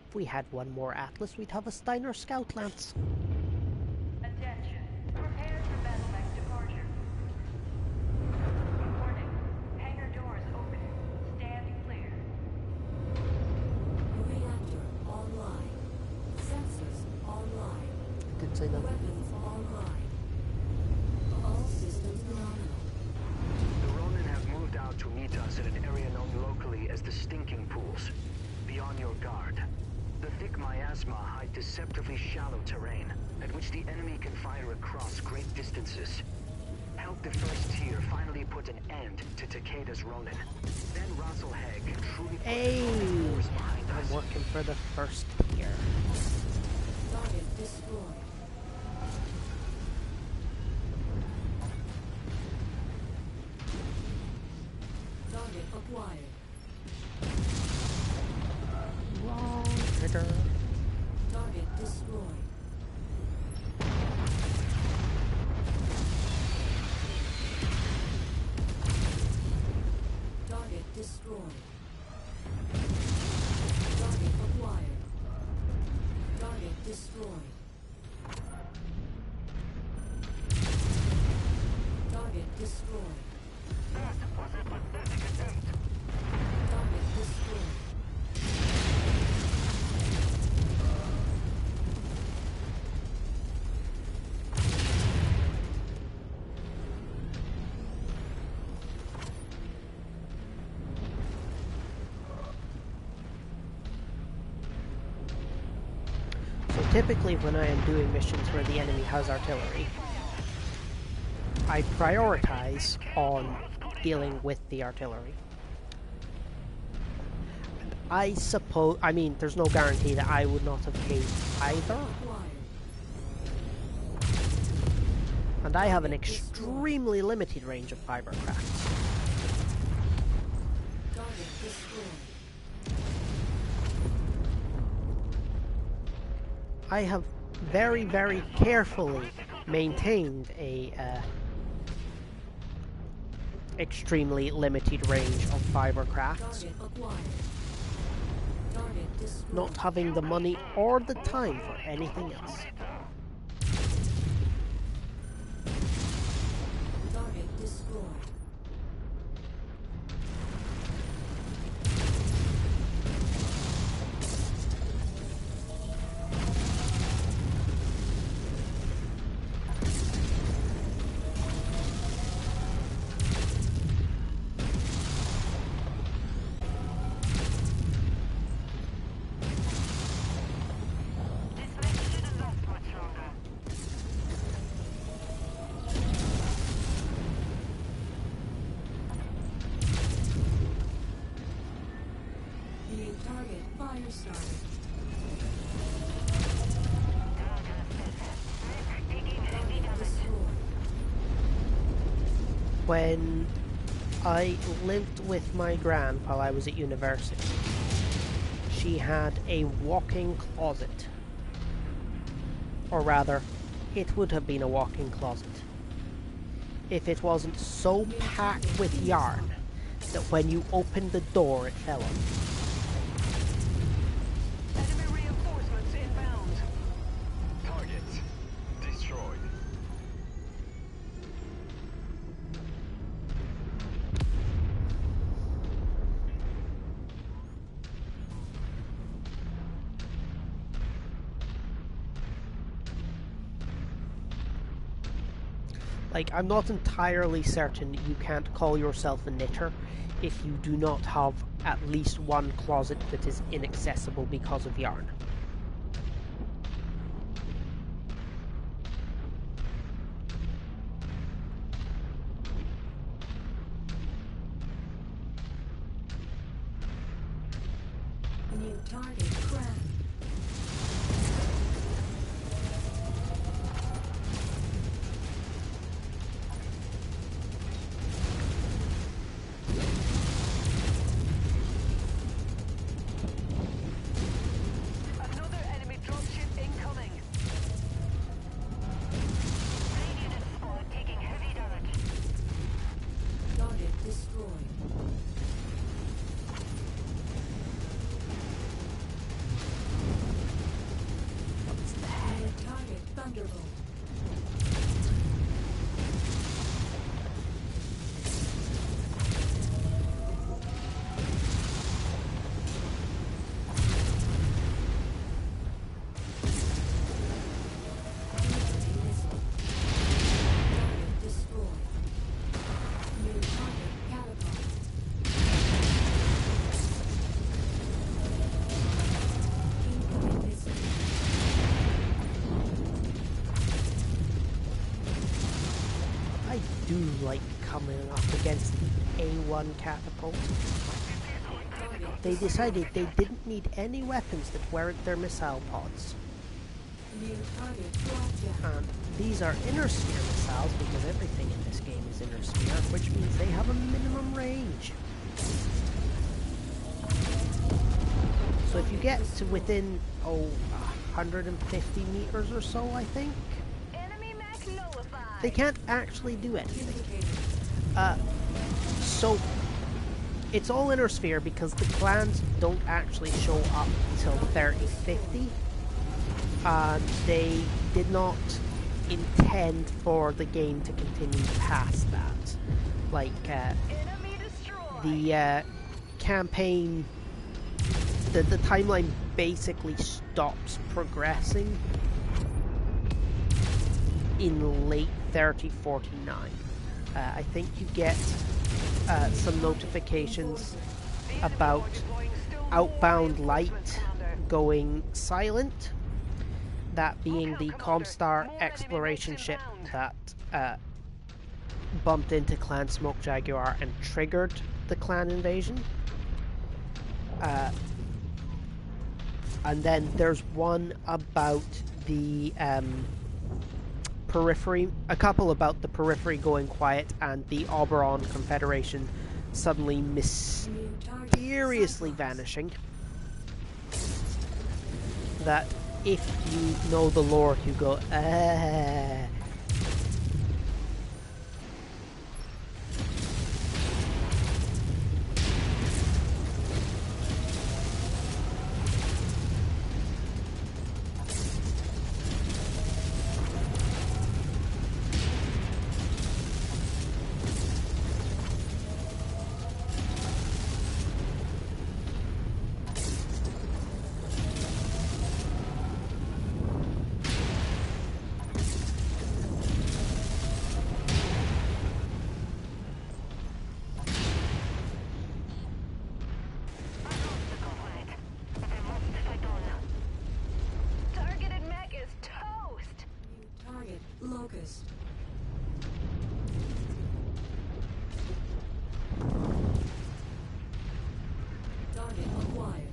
If we had one more Atlas, we'd have a Steiner Scout Lance. Attention. Prepare for battle mech departure. Warning. Hangar doors open. Stand clear. Reactor online. Sensors online. Didn't say that. Weapons online. All systems nominal. The Ronin have moved out to meet us in an area known locally as the Stinking Pools. Be on your guard. The thick miasma hide deceptively shallow terrain, at which the enemy can fire across great distances. Help the first tier finally put an end to Takeda's Ronin. Then Rasselhague can truly put the force behind us. I'm working for the first tier. Target destroyed. Target acquired. Wrong trigger. Target destroyed. Target destroyed. Target acquired. Target destroyed. Target destroyed. That was a pathetic attempt. Target destroyed. So typically when I am doing missions where the enemy has artillery, I prioritize on dealing with the artillery. And I suppose, I mean, there's no guarantee that I would not have caved either. Acquired. And I have an extremely limited range of fibercrafts. Target destroyed. I have very, very carefully maintained a extremely limited range of fibercrafts, Target acquired. Target destroyed. not having the money or the time for anything else. Target destroyed. New target fire started. Target destroyed. When I lived with my gran while I was at university, she had a walk-in closet. Or rather, it would have been a walk-in closet. if it wasn't so packed with yarn that when you opened the door it fell on. Enemy reinforcements inbound. Target destroyed. Like, I'm not entirely certain you can't call yourself a knitter if you do not have at least one closet that is inaccessible because of yarn. New target cracked. Another enemy dropship incoming. Taking heavy damage. Target destroyed. New target thunderbolt. Missile. Target destroyed. New target catapult. Incoming missile. I do like coming up against the A1 catapult. Target They decided they didn't need any weapons that weren't their missile pods. new target blackjack. And these are inner sphere missiles because everything in this game is inner sphere, which means they have a minimum range. So if you get to within, 150 meters or so, I think, Enemy mech nullified. they can't actually do anything. Indicator. So it's all inner sphere because the clans don't actually show up till 3050, and they did not intend for the game to continue past that. Like Enemy destroyed. the campaign, the timeline basically stops progressing in late 3049. I think you get some notifications about outbound light going silent, that being the Comstar exploration ship that bumped into Clan Smoke Jaguar and triggered the clan invasion. And then there's one about the periphery, a couple about the periphery going quiet and the Oberon Confederation suddenly New target mysteriously vanishing. That if you know the lore, you go, Targeted mech is toast. New target locust. Target acquired.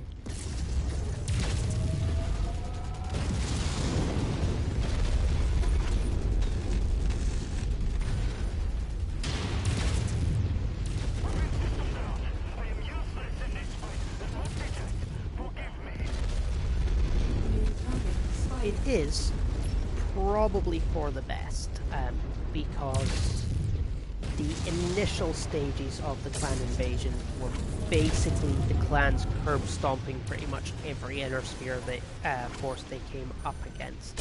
I am useless in this fight. There's no digit. Forgive me. New target spider. it is probably for the best, because The initial stages of the clan invasion were basically the clans curb stomping pretty much every inner sphere force they came up against.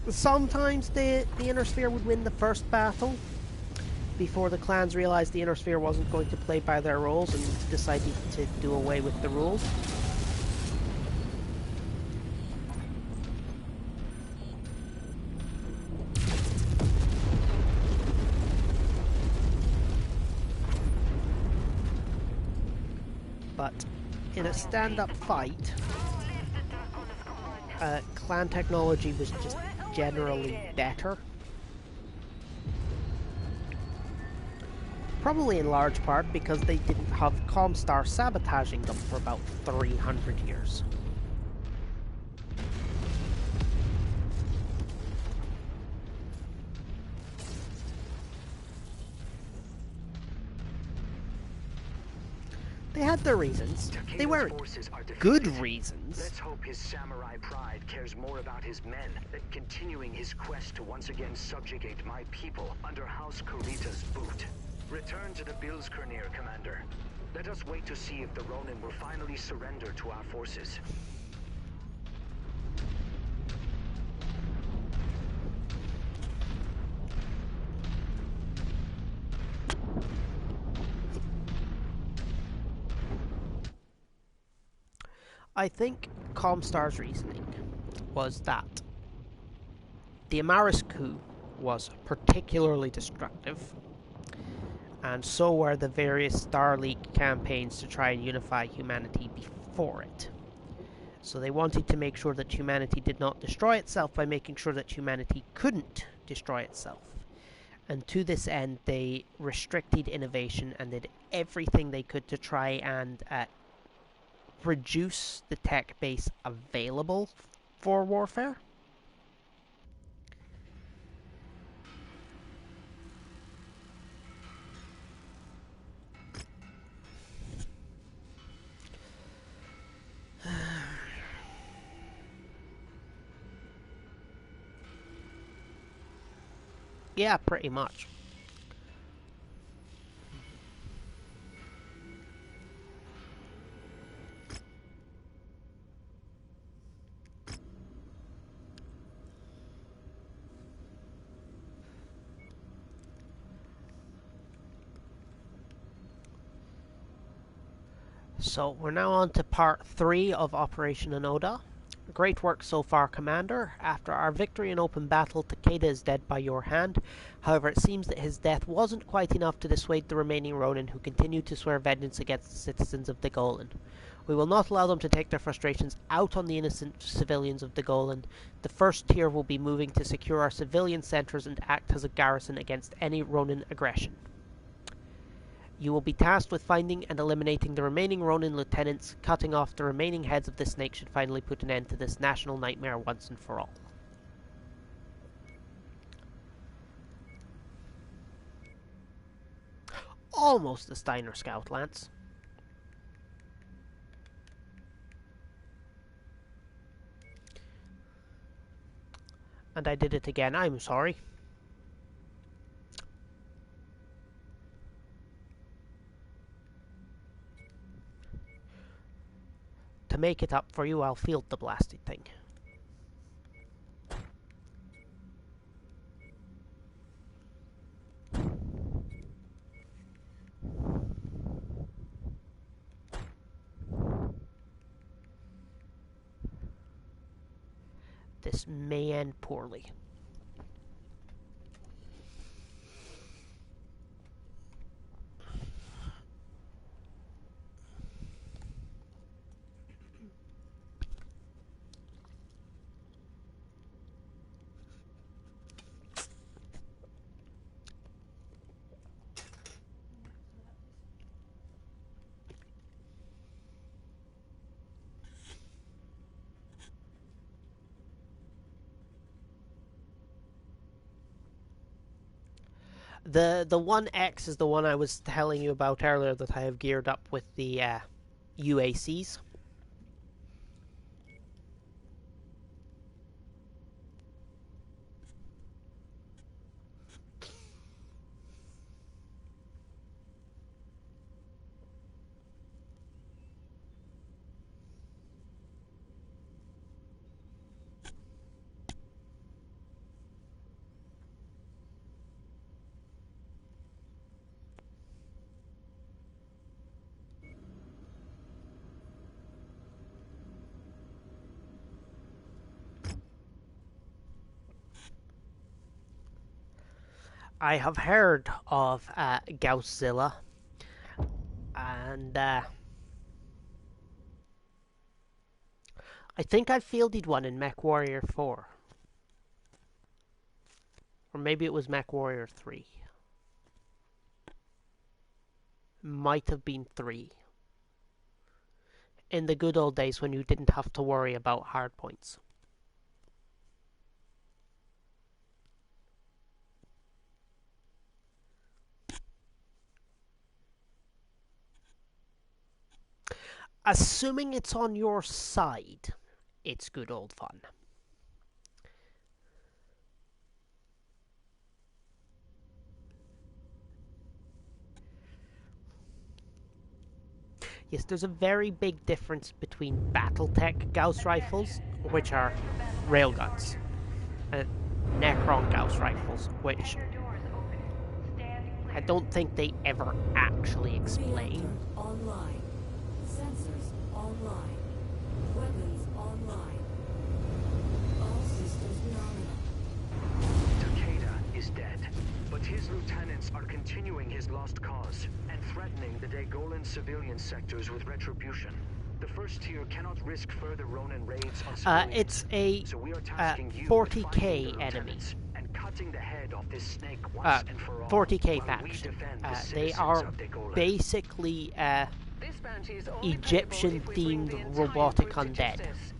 Sometimes the inner sphere would win the first battle before the clans realized the inner sphere wasn't going to play by their rules and decided to do away with the rules. But in a stand-up fight, clan technology was just generally better. Probably in large part because they didn't have Comstar sabotaging them for about 300 years. They had their reasons. They weren't good reasons. Let's hope his samurai pride cares more about his men than continuing his quest to once again subjugate my people under House Kurita's boot. Return to the Bilskirnir, Commander. Let us wait to see if the Ronin will finally surrender to our forces. I think Comstar's reasoning was that the Amaris coup was particularly destructive, and so were the various Star League campaigns to try and unify humanity before it. So they wanted to make sure that humanity did not destroy itself by making sure that humanity couldn't destroy itself. And to this end, they restricted innovation and did everything they could to try and reduce the tech base available for warfare. Yeah, pretty much. So we're now on to part 3 of Operation Onoda. Great work so far, Commander. After our victory in open battle, Takeda is dead by your hand. However, it seems that his death wasn't quite enough to dissuade the remaining Ronin who continue to swear vengeance against the citizens of Dagolan. We will not allow them to take their frustrations out on the innocent civilians of Dagolan. The first tier will be moving to secure our civilian centres and act as a garrison against any Ronin aggression. You will be tasked with finding and eliminating the remaining Ronin lieutenants. Cutting off the remaining heads of the snake should finally put an end to this national nightmare once and for all. Almost a Steiner Scout, Lance. And I did it again, I'm sorry. To make it up for you, I'll field the blasted thing. This may end poorly. The 1X is the one I was telling you about earlier that I have geared up with the UACs. I have heard of Gausszilla, and I think I fielded one in Mech Warrior 4. Or maybe it was Mech Warrior 3. Might have been 3. In the good old days when you didn't have to worry about hardpoints. Assuming it's on your side, it's good old fun. Yes, there's a very big difference between Battletech Gauss rifles, which are railguns, and Necron Gauss rifles, which Hangar doors open. Stand clear. I don't think they ever actually explain. Reactor online. Sensors online. Weapons online. All systems nominal. Takeda is dead, but his lieutenants are continuing his lost cause and threatening the Dagolan civilian sectors with retribution. The first tier cannot risk further Ronin raids on civilians. It's a So we are tasking you 40k with finding the enemy. lieutenants and cutting the head off this snake once and for all. 40k while we faction. defend the They citizens are of Dagolan. basically This bounty is only Egyptian payable if we bring themed the entire robotic group to undead. justice.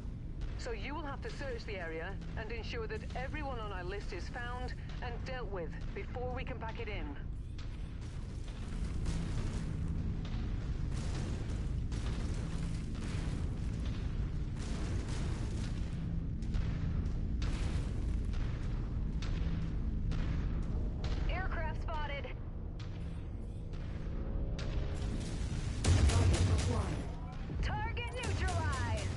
So you will have to search the area and ensure that everyone on our list is found and dealt with before we can pack it in. Aircraft spotted. Target acquired. Target neutralized.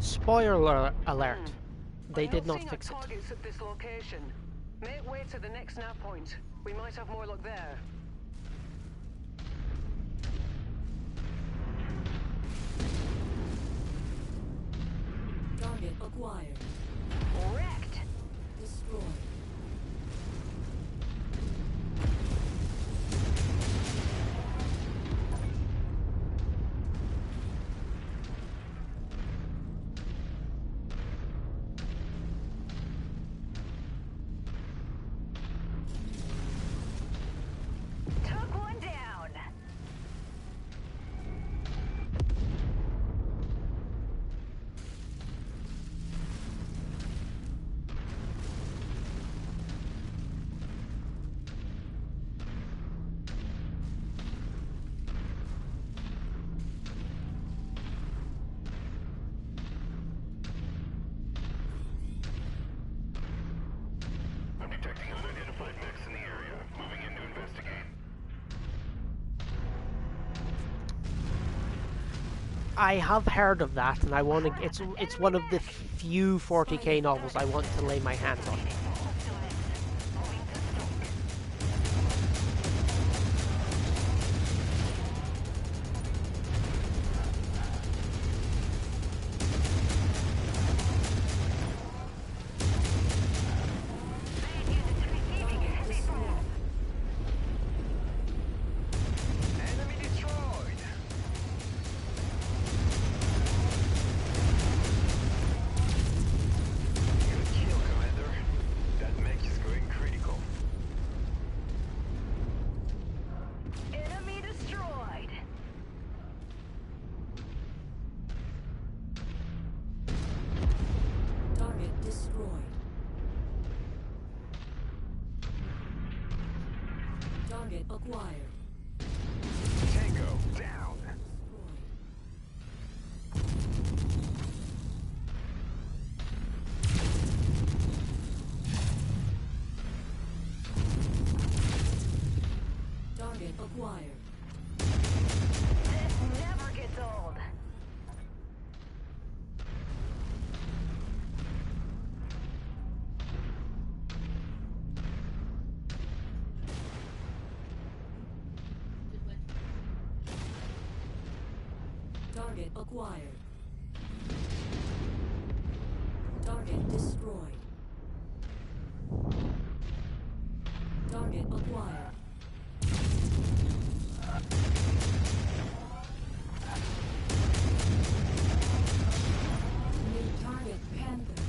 spoiler alert. They I did don't not see no fix it. targets at this location. Make way to the next nav point. We might have more luck there. Target acquired. Wrecked. Destroyed. Took one down. I'm detecting unidentified mechs in the area. Moving in to investigate. I have heard of that, and I want to. It's one of the few 40k novels I want to lay my hands on. Enemy destroyed! Good kill, Commander. That mech is going critical. Enemy destroyed. Target destroyed. Target acquired. Tango down. Target acquired. This never gets old. Target acquired. Target destroyed. Target acquired. New target Panther.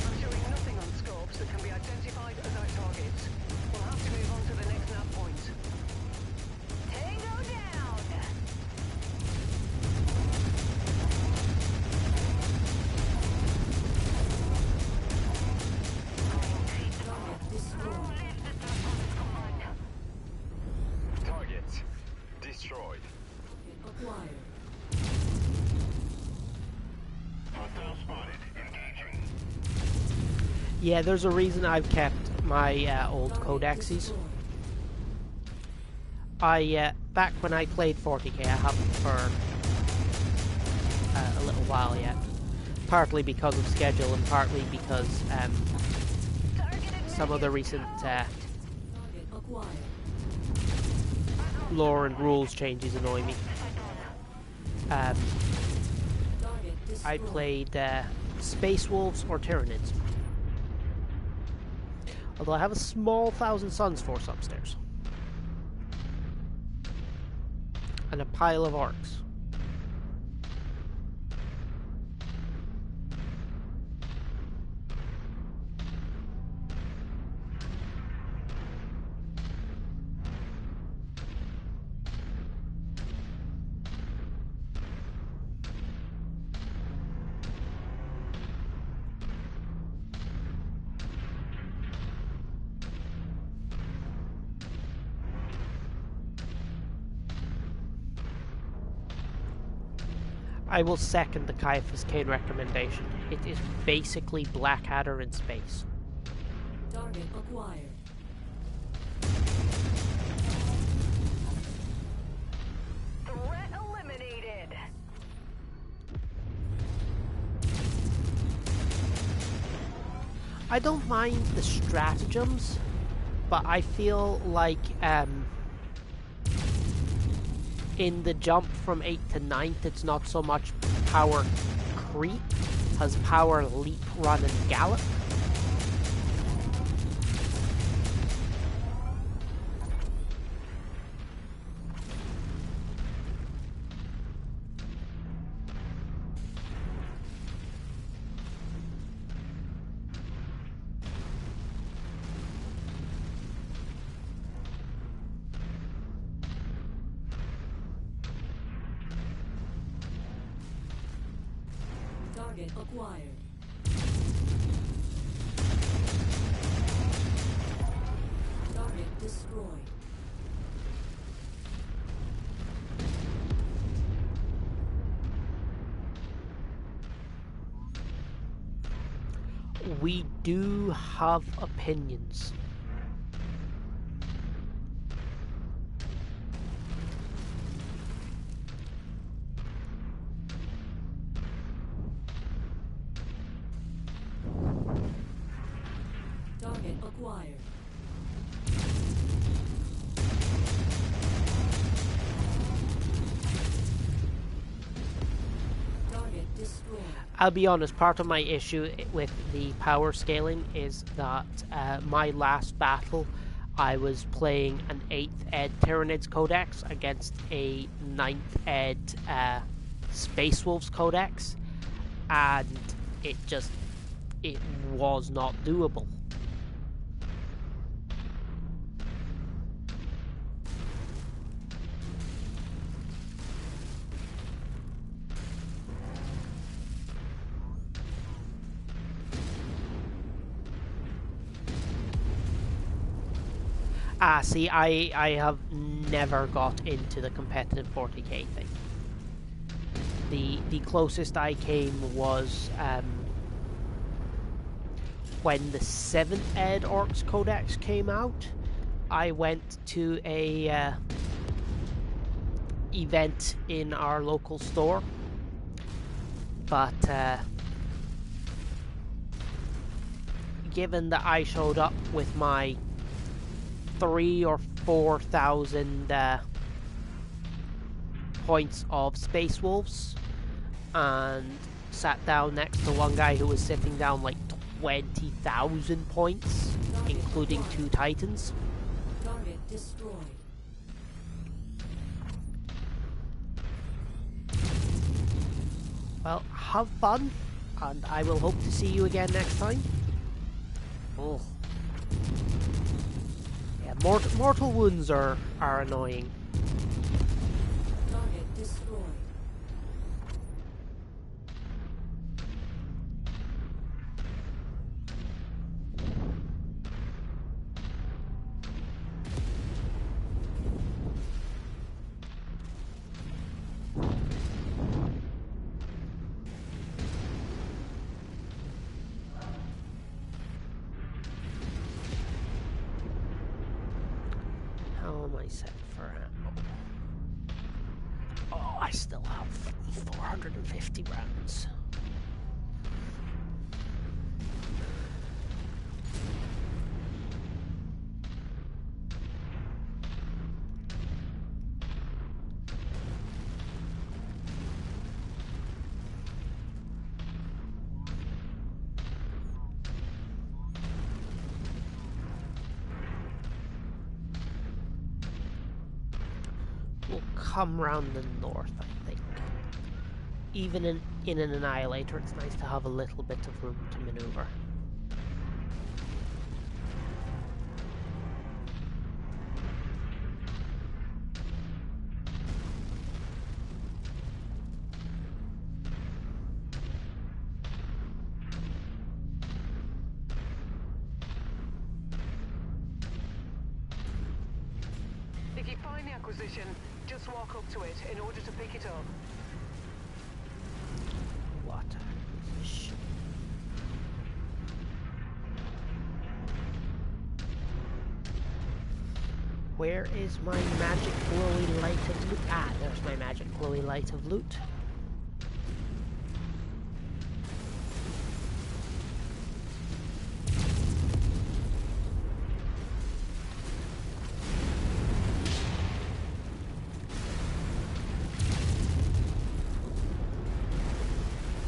I'm showing nothing on scopes that can be identified as our targets. We'll have to move on to the next nav point. Tango down! Target destroyed. Targets destroyed. Acquired. Hostile spotted. Engaging. Yeah, there's a reason I've kept my old Target codexes. destroyed. Back when I played 40k, I haven't for a little while yet. Partly because of schedule and partly because some of the recent Target acquired. lore and rules changes annoy me. Target I destroyed. played Space Wolves or Tyranids. Although I have a small Thousand Suns force upstairs. And a pile of orcs. I will second the Caiaphas Kane recommendation. It is basically Blackadder in space. Target acquired. Threat eliminated! I don't mind the stratagems, but I feel like in the jump from 8th to 9th, it's not so much power creep as power leap, run, and gallop. Target acquired. Target destroyed. We do have opinions. Target acquired. Target destroyed. I'll be honest, part of my issue with the power scaling is that my last battle, I was playing an 8th Ed Tyranids Codex against a 9th Ed Space Wolves Codex, and it was not doable. See, I have never got into the competitive 40k thing. The closest I came was when the 7th Ed Orcs Codex came out. I went to a event in our local store, but given that I showed up with my 3,000 or 4,000 points of Space Wolves and sat down next to one guy who was sitting down like 20,000 points, including 2 Titans. Target destroyed. Well, have fun, and I will hope to see you again next time. Oh. Yeah, mortal wounds are annoying. Target destroyed. How am I set for ammo? Oh, I still have 450 rounds. We'll come round the north, I think. Even in an Annihilator, it's nice to have a little bit of room to maneuver. If you find the acquisition, just walk up to it in order to pick it up. What acquisition? Where is my magic glowy light of loot? Ah, there's my magic glowy light of loot.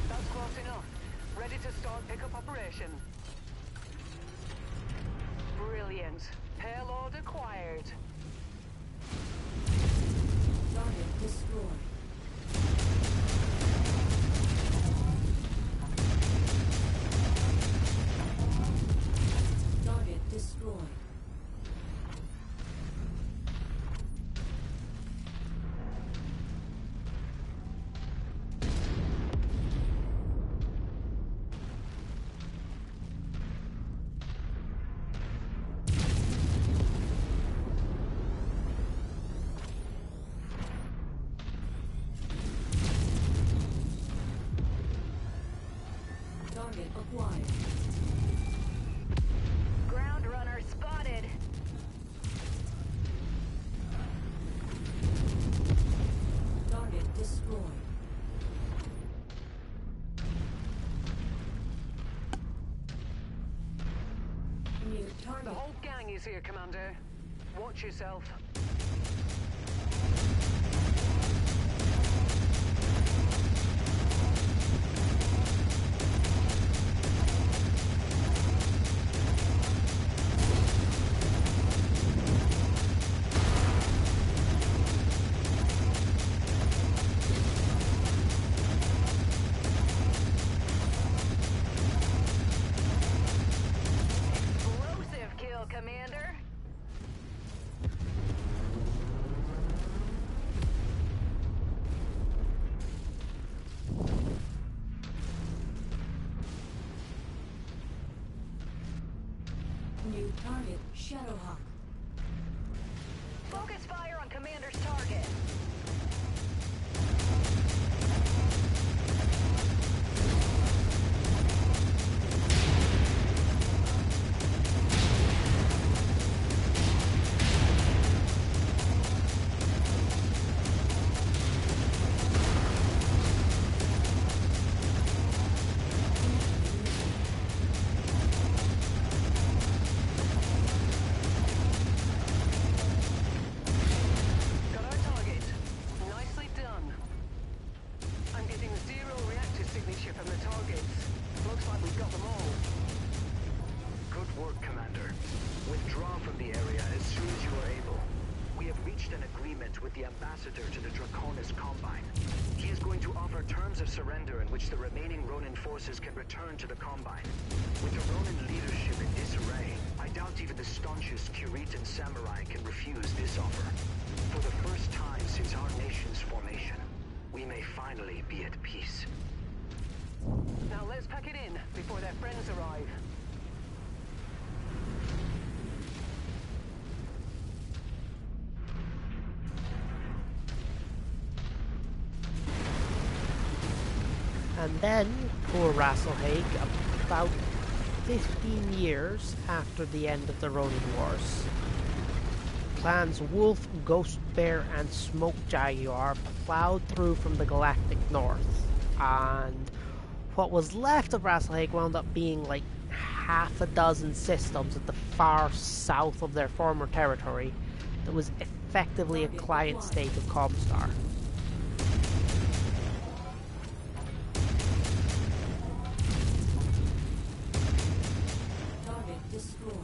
That's close enough. Ready to start pickup operation. Brilliant. Payload acquired. Target destroyed. Target destroyed. Target acquired. Ground runner spotted. Target destroyed. New The target. whole gang is here, Commander. Watch yourself. Explosive kill, Commander. New target. Shadowhawk. Focus fire on Commander's target. Got our target. the area as soon as you are able. We have reached an agreement with the ambassador to the Draconis Combine. He is going to offer terms of surrender in which the remaining Ronin forces can return to the Combine. With the Ronin leadership in disarray, I doubt even the staunchest Kuritan samurai can refuse this offer. For the first time since our nation's formation, we may finally be at peace. Now let's pack it in before their friends arrive. And then, poor Rasselhaig, about 15 years after the end of the Ronin Wars, clans Wolf, Ghost Bear, and Smoke Jaguar plowed through from the galactic north, and what was left of Rasselhaig wound up being like half a dozen systems at the far south of their former territory that was effectively a client state of Comstar. Target destroyed.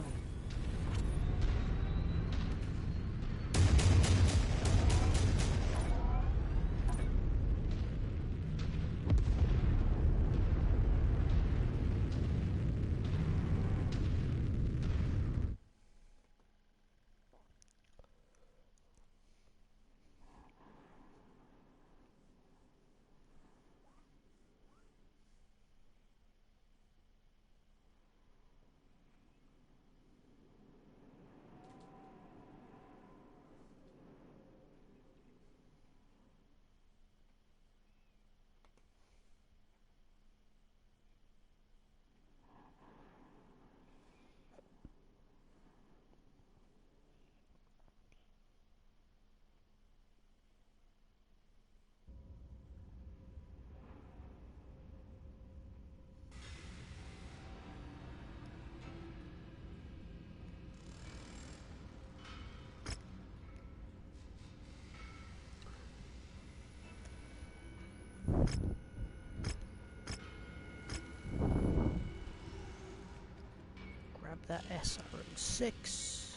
Grab that SR6.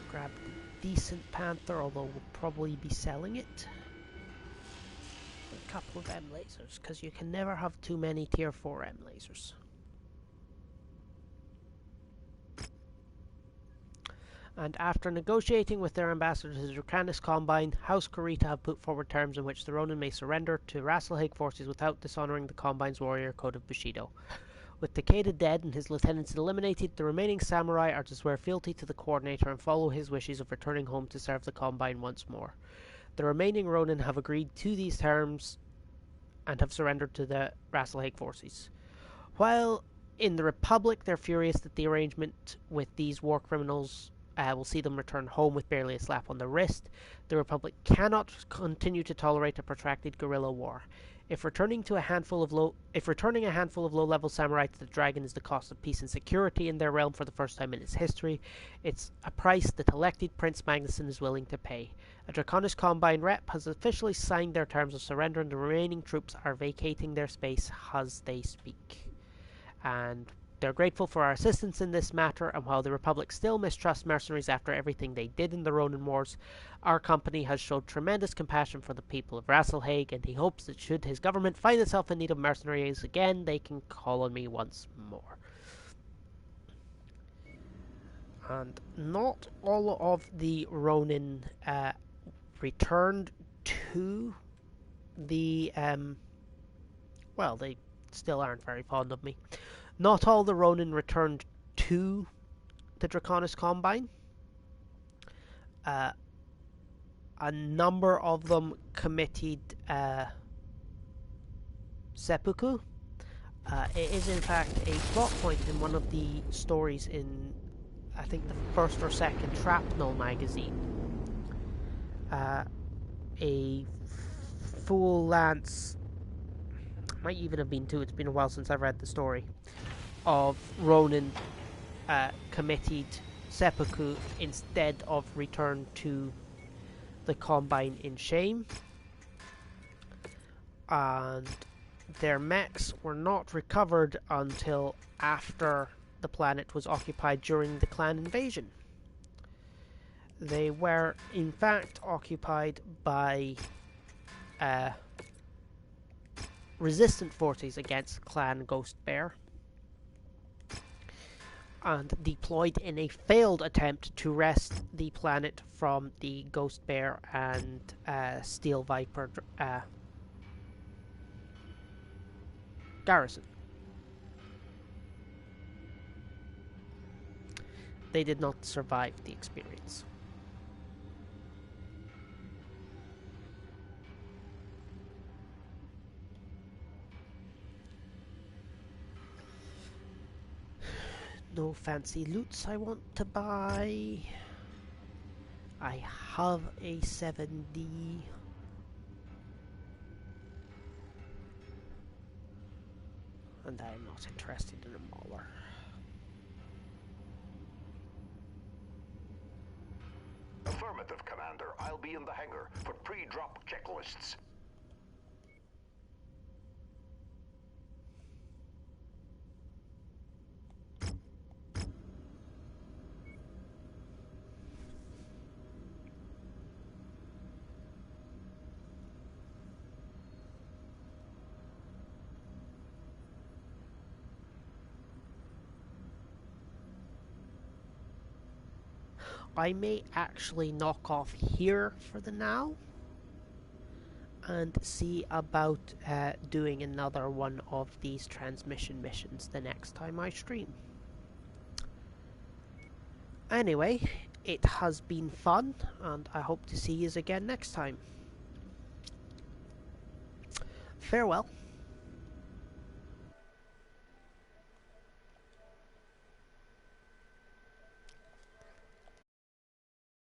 Grab the decent Panther, although we'll probably be selling it. A couple of M lasers, because you can never have too many tier 4 M lasers. And after negotiating with their ambassador to the Draconis Combine, House Kurita have put forward terms in which the Ronin may surrender to Rasselhaig forces without dishonouring the Combine's warrior code of Bushido. With Takeda dead and his lieutenants eliminated, the remaining samurai are to swear fealty to the Coordinator and follow his wishes of returning home to serve the Combine once more. The remaining Ronin have agreed to these terms and have surrendered to the Rasselhaig forces. While in the Republic they're furious that the arrangement with these war criminals will see them return home with barely a slap on the wrist, the Republic cannot continue to tolerate a protracted guerrilla war. If returning a handful of low-level samurai to the Dragon is the cost of peace and security in their realm for the first time in its history, it's a price that elected Prince Magnusson is willing to pay. A Draconis Combine rep has officially signed their terms of surrender, and the remaining troops are vacating their space as they speak. And they're grateful for our assistance in this matter, and while the Republic still mistrusts mercenaries after everything they did in the Ronin Wars, our company has showed tremendous compassion for the people of Rasselhaig, and he hopes that should his government find itself in need of mercenaries again, they can call on me once more. And not all of the Ronin returned to the... well, they still aren't very fond of me. Not all the Ronin returned to the Draconis Combine. A number of them committed seppuku. It is in fact a plot point in one of the stories in, I think, the first or second Shrapnel magazine. A full lance, might even have been two, it's been a while since I've read the story, of Ronin committed seppuku instead of return to the Combine in shame, and their mechs were not recovered until after the planet was occupied during the clan invasion. They were in fact occupied by resistant forces against Clan Ghost Bear, and deployed in a failed attempt to wrest the planet from the Ghost Bear and Steel Viper garrison. They did not survive the experience. No fancy loots I want to buy. I have a 7D. And I'm not interested in a Mauler. Affirmative, Commander. I'll be in the hangar for pre-drop checklists. I may actually knock off here for the now and see about doing another one of these transmission missions the next time I stream. Anyway, it has been fun, and I hope to see you again next time. Farewell.